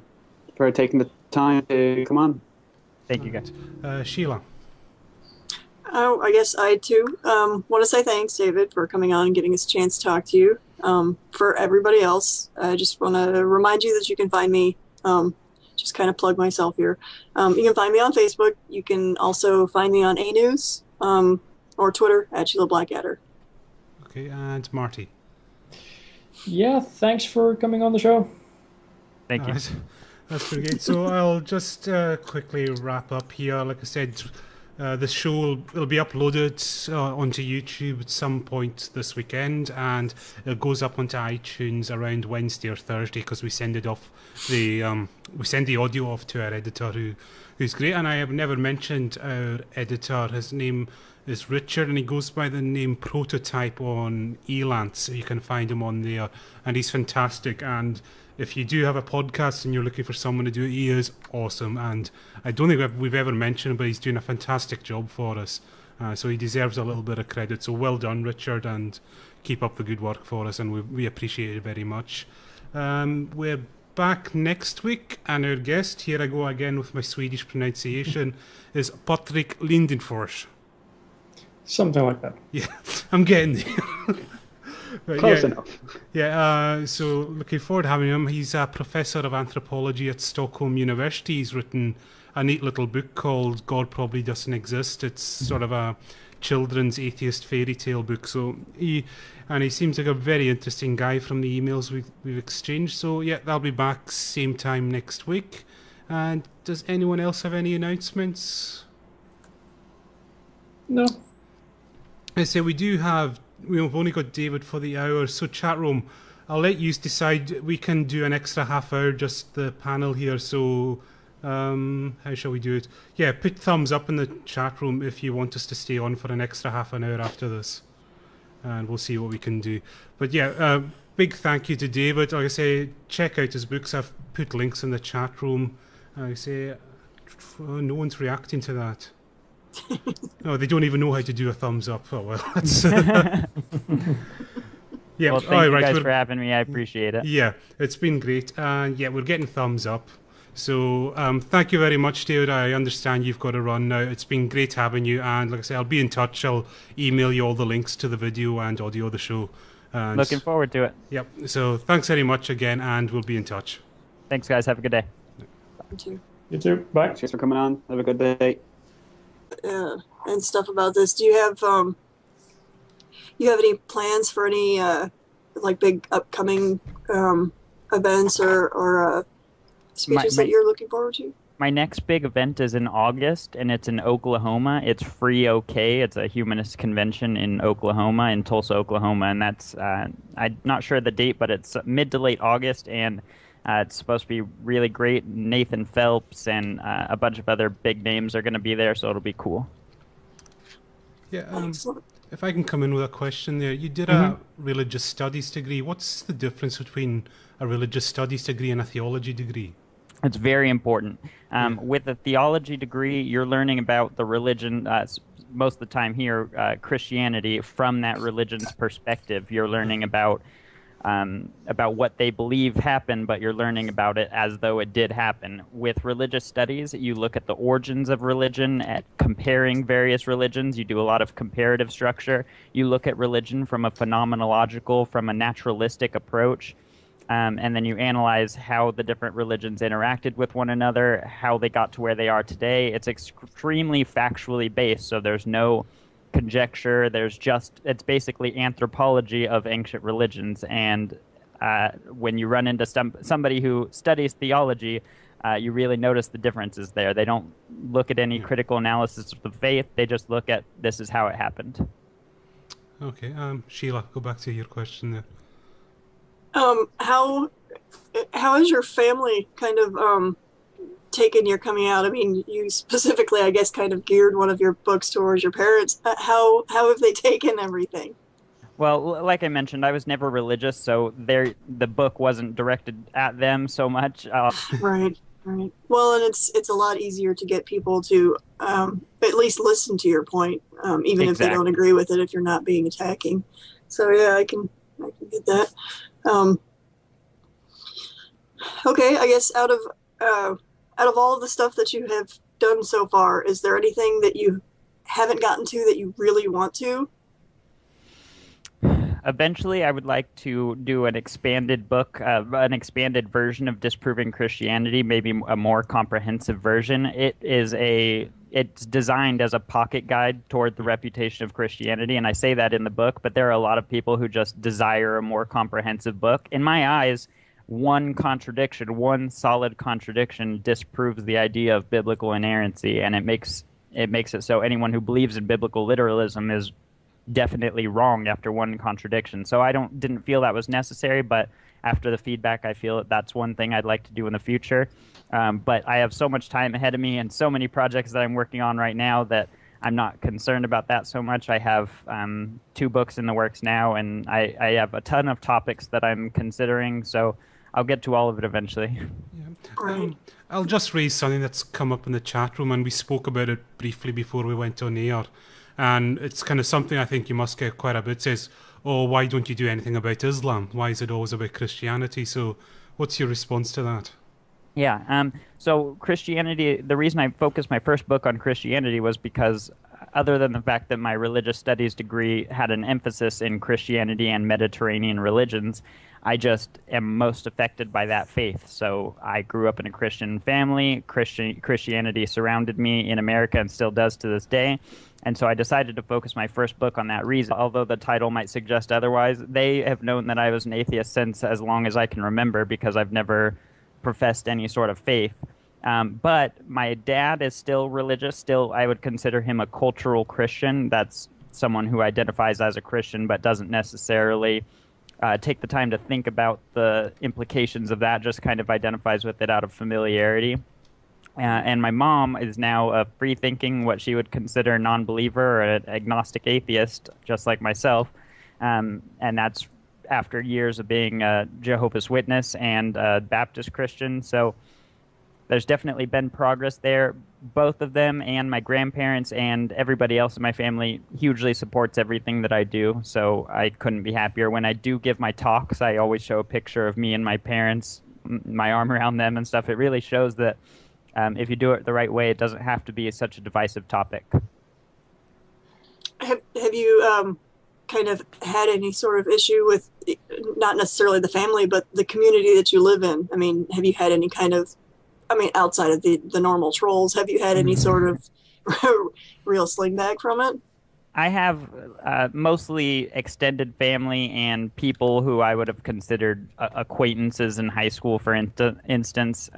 taking the time to come on. Thank you, guys. Sheila. Oh, I guess I too want to say thanks, David, for coming on and getting us a chance to talk to you. For everybody else, I just want to remind you that you can find me, just kind of plug myself here. You can find me on Facebook. You can also find me on A-News or Twitter at Sheila Blackadder. Okay, and Marty. Yeah, thanks for coming on the show. Thank you. Right. That's pretty good. So I'll just quickly wrap up here. Like I said, the show will be uploaded onto YouTube at some point this weekend, and it goes up onto iTunes around Wednesday or Thursday because we send it off. We send the audio off to our editor, who's great. And I have never mentioned our editor. His name is Richard, and he goes by the name Prototype on Elance. So you can find him on there, and he's fantastic. And if you do have a podcast and you're looking for someone to do it, he is awesome. And I don't think we've ever mentioned him, but he's doing a fantastic job for us. So he deserves a little bit of credit. So well done, Richard, and keep up the good work for us, and we appreciate it very much. We're back next week, and our guest, here I go again with my Swedish pronunciation, is Patrik Lindenfors. Something like that. Yeah, I'm getting there. Close enough. Yeah, so looking forward to having him. He's a professor of anthropology at Stockholm University. He's written a neat little book called God Probably Doesn't Exist. It's sort of a children's atheist fairy tale book. So he seems like a very interesting guy from the emails we've exchanged. So yeah, they'll be back same time next week. And does anyone else have any announcements? No. I say we've only got David for the hour, so chat room, I'll let you decide. We can do an extra half hour, just the panel here, so how shall we do it? Yeah, put thumbs up in the chat room if you want us to stay on for an extra half an hour after this, and we'll see what we can do. But yeah, big thank you to David. Like I say, check out his books. I've put links in the chat room. Like I say, no one's reacting to that. No, they don't even know how to do a thumbs up. Oh well, that's. Yeah. Well, thank you guys for having me. I appreciate it. Yeah, it's been great, and yeah, we're getting thumbs up. So thank you very much, David. I understand you've got to run now. It's been great having you, and like I say, I'll be in touch. I'll email you all the links to the video and audio of the show. And looking forward to it. Yep. So thanks very much again, and we'll be in touch. Thanks, guys. Have a good day. You too. You too. Bye. Thanks for coming on. Have a good day. And stuff about this. Do you have any plans for any like big upcoming events or speeches that you're looking forward to? My next big event is in August, and it's in Oklahoma. It's Free OK. It's a humanist convention in Oklahoma, in Tulsa, Oklahoma, and that's I'm not sure the date, but it's mid to late August, and it's supposed to be really great. Nathan Phelps and a bunch of other big names are going to be there, so it'll be cool. Yeah. If I can come in with a question there, you did a religious studies degree. What's the difference between a religious studies degree and a theology degree? It's very important. With a theology degree, you're learning about the religion, most of the time here, Christianity, from that religion's perspective. You're learning about what they believe happened, but you're learning about it as though it did happen. With religious studies, you look at the origins of religion, at comparing various religions. You do a lot of comparative structure. You look at religion from a phenomenological, from a naturalistic approach. And then you analyze how the different religions interacted with one another, how they got to where they are today. It's extremely factually based, so there's no conjecture. It's basically anthropology of ancient religions. And when you run into somebody who studies theology, you really notice the differences there. They don't look at any critical analysis of the faith. They just look at this is how it happened. Okay, Sheila, go back to your question there. How has your family kind of taken your coming out? I mean, you specifically, I guess, kind of geared one of your books towards your parents. How have they taken everything? Well, like I mentioned, I was never religious, so the book wasn't directed at them so much. Right. Well, and it's a lot easier to get people to at least listen to your point, even if they don't agree with it, if you're not being attacking. So yeah, I can get that. Okay, I guess out of all of the stuff that you have done so far, is there anything that you haven't gotten to that you really want to? Eventually, I would like to do an expanded book, an expanded version of Disproving Christianity, maybe a more comprehensive version. It's designed as a pocket guide toward the reputation of Christianity, and I say that in the book, but there are a lot of people who just desire a more comprehensive book. In my eyes, one solid contradiction disproves the idea of biblical inerrancy, and it makes it so anyone who believes in biblical literalism is definitely wrong after one contradiction. So I didn't feel that was necessary, but after the feedback, I feel that's one thing I'd like to do in the future. But I have so much time ahead of me and so many projects that I'm working on right now that I'm not concerned about that so much. I have 2 books in the works now, and I have a ton of topics that I'm considering, so I'll get to all of it eventually. Yeah. I'll just raise something that's come up in the chat room, and we spoke about it briefly before we went on air. And it's kind of something I think you must get quite a bit. It says, oh, why don't you do anything about Islam? Why is it always about Christianity? So what's your response to that? Yeah, so Christianity, the reason I focused my first book on Christianity was because other than the fact that my religious studies degree had an emphasis in Christianity and Mediterranean religions, I just am most affected by that faith. So I grew up in a Christian family. Christianity surrounded me in America and still does to this day. And so I decided to focus my first book on that reason. Although the title might suggest otherwise, they have known that I was an atheist since as long as I can remember, because I've never professed any sort of faith. But my dad is still religious. Still, I would consider him a cultural Christian. That's someone who identifies as a Christian but doesn't necessarily take the time to think about the implications of that, just kind of identifies with it out of familiarity. And my mom is now a free-thinking, what she would consider non-believer or an agnostic atheist, just like myself. And that's after years of being a Jehovah's Witness and a Baptist Christian. So there's definitely been progress there. Both of them and my grandparents and everybody else in my family hugely supports everything that I do, so I couldn't be happier. When I do give my talks, I always show a picture of me and my parents, my arm around them and stuff. It really shows that if you do it the right way, it doesn't have to be such a divisive topic. Have you kind of had any sort of issue with not necessarily the family, but the community that you live in? I mean, have you had any kind of, I mean, outside of the normal trolls, have you had any sort of real sling bag from it? I have mostly extended family and people who I would have considered acquaintances in high school, for instance,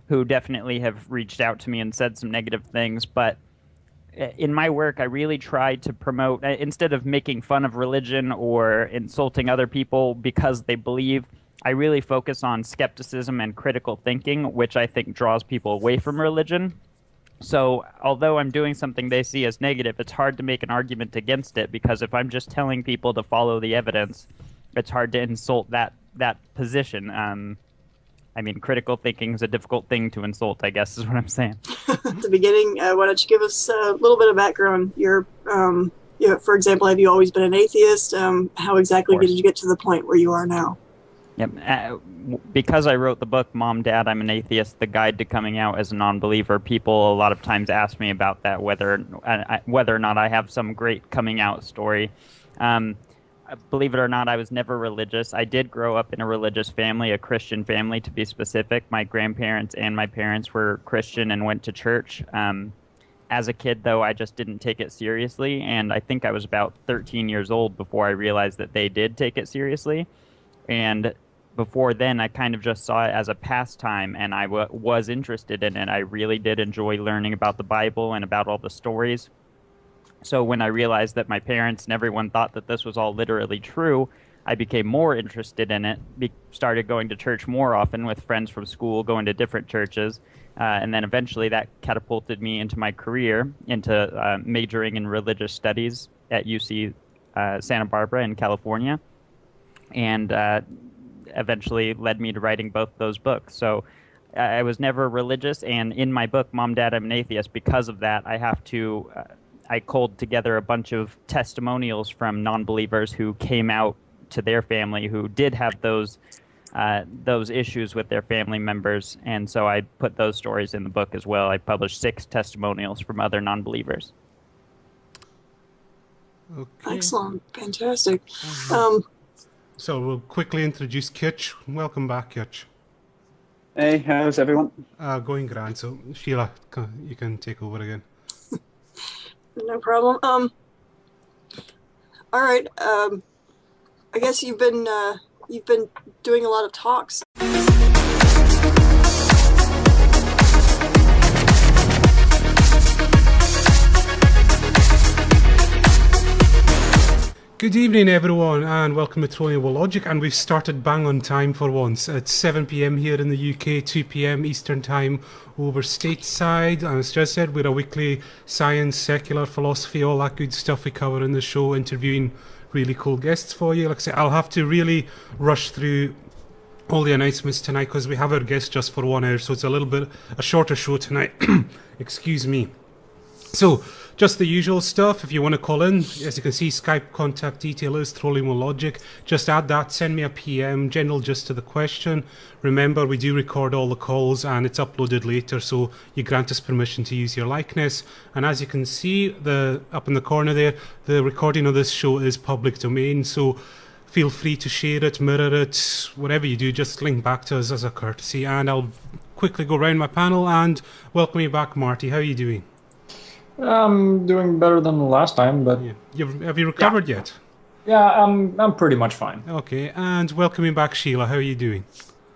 who definitely have reached out to me and said some negative things. But in my work, I really try to promote, instead of making fun of religion or insulting other people because they believe, I really focus on skepticism and critical thinking, which I think draws people away from religion. So although I'm doing something they see as negative, it's hard to make an argument against it, because if I'm just telling people to follow the evidence, it's hard to insult that position. I mean, critical thinking is a difficult thing to insult, I guess, is what I'm saying. At the beginning, why don't you give us a little bit of background? For example, have you always been an atheist? How exactly did you get to the point where you are now? Yep. Because I wrote the book, Mom, Dad, I'm an Atheist, the guide to coming out as a non-believer, people a lot of times ask me about that, whether or not I have some great coming out story. Believe it or not, I was never religious. I did grow up in a religious family, a Christian family to be specific. My grandparents and my parents were Christian and went to church. As a kid, though, I just didn't take it seriously, and I think I was about 13 years old before I realized that they did take it seriously. And before then, I kind of just saw it as a pastime, and I was interested in it. I really did enjoy learning about the Bible and about all the stories. So when I realized that my parents and everyone thought that this was all literally true, I became more interested in it, started going to church more often with friends from school, going to different churches, and then eventually that catapulted me into my career, into majoring in religious studies at UC Santa Barbara in California, and eventually led me to writing both those books. So I was never religious, and in my book, Mom, Dad, I'm an Atheist, because of that, I culled together a bunch of testimonials from non-believers who came out to their family who did have those issues with their family members, and so I put those stories in the book as well. I published 6 testimonials from other non-believers. Okay. Excellent. Fantastic. So we'll quickly introduce Kitch. Welcome back, Kitch. Hey, how's everyone? Going grand. So Sheila, you can take over again. No problem. All right. I guess you've been doing a lot of talks. Good evening, everyone, and welcome to Throwing Away Logic. And we've started bang on time for once. It's 7 p.m. here in the UK, 2 p.m. Eastern Time over stateside. And as just said, we're a weekly science, secular philosophy, all that good stuff we cover in the show, interviewing really cool guests for you. Like I say, I'll have to really rush through all the announcements tonight because we have our guest just for 1 hour, so it's a little bit a shorter show tonight. Excuse me. So, just the usual stuff. If you want to call in, as you can see, Skype contact detail is Throwing Away Logic. Just add that, send me a PM, general gist to the question. Remember, we do record all the calls and it's uploaded later, so you grant us permission to use your likeness. And as you can see, up in the corner there, the recording of this show is public domain, so feel free to share it, mirror it, whatever you do, just link back to us as a courtesy. And I'll quickly go around my panel and welcome you back, Marty. How are you doing? I'm doing better than the last time, but yeah. Have you recovered yet? Yeah, I'm pretty much fine. Okay, and welcoming back Sheila. How are you doing?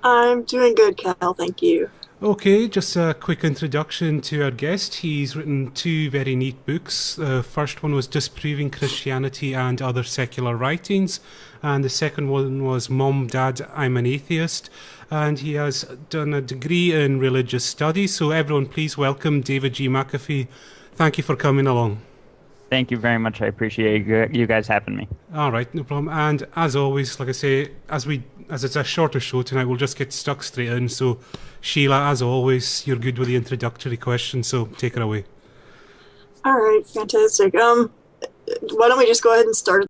I'm doing good, Cal. Thank you. Okay, just a quick introduction to our guest. He's written 2 very neat books. The first one was Disproving Christianity and Other Secular Writings, and the second one was Mom, Dad, I'm an Atheist. And he has done a degree in religious studies. So everyone, please welcome David G. McAfee. Thank you for coming along. Thank you very much. I appreciate you guys having me. All right, no problem. And as always, like I say, as it's a shorter show tonight, we'll just get stuck straight in. So, Sheila, as always, you're good with the introductory question, so take it away. All right, fantastic. Why don't we just go ahead and start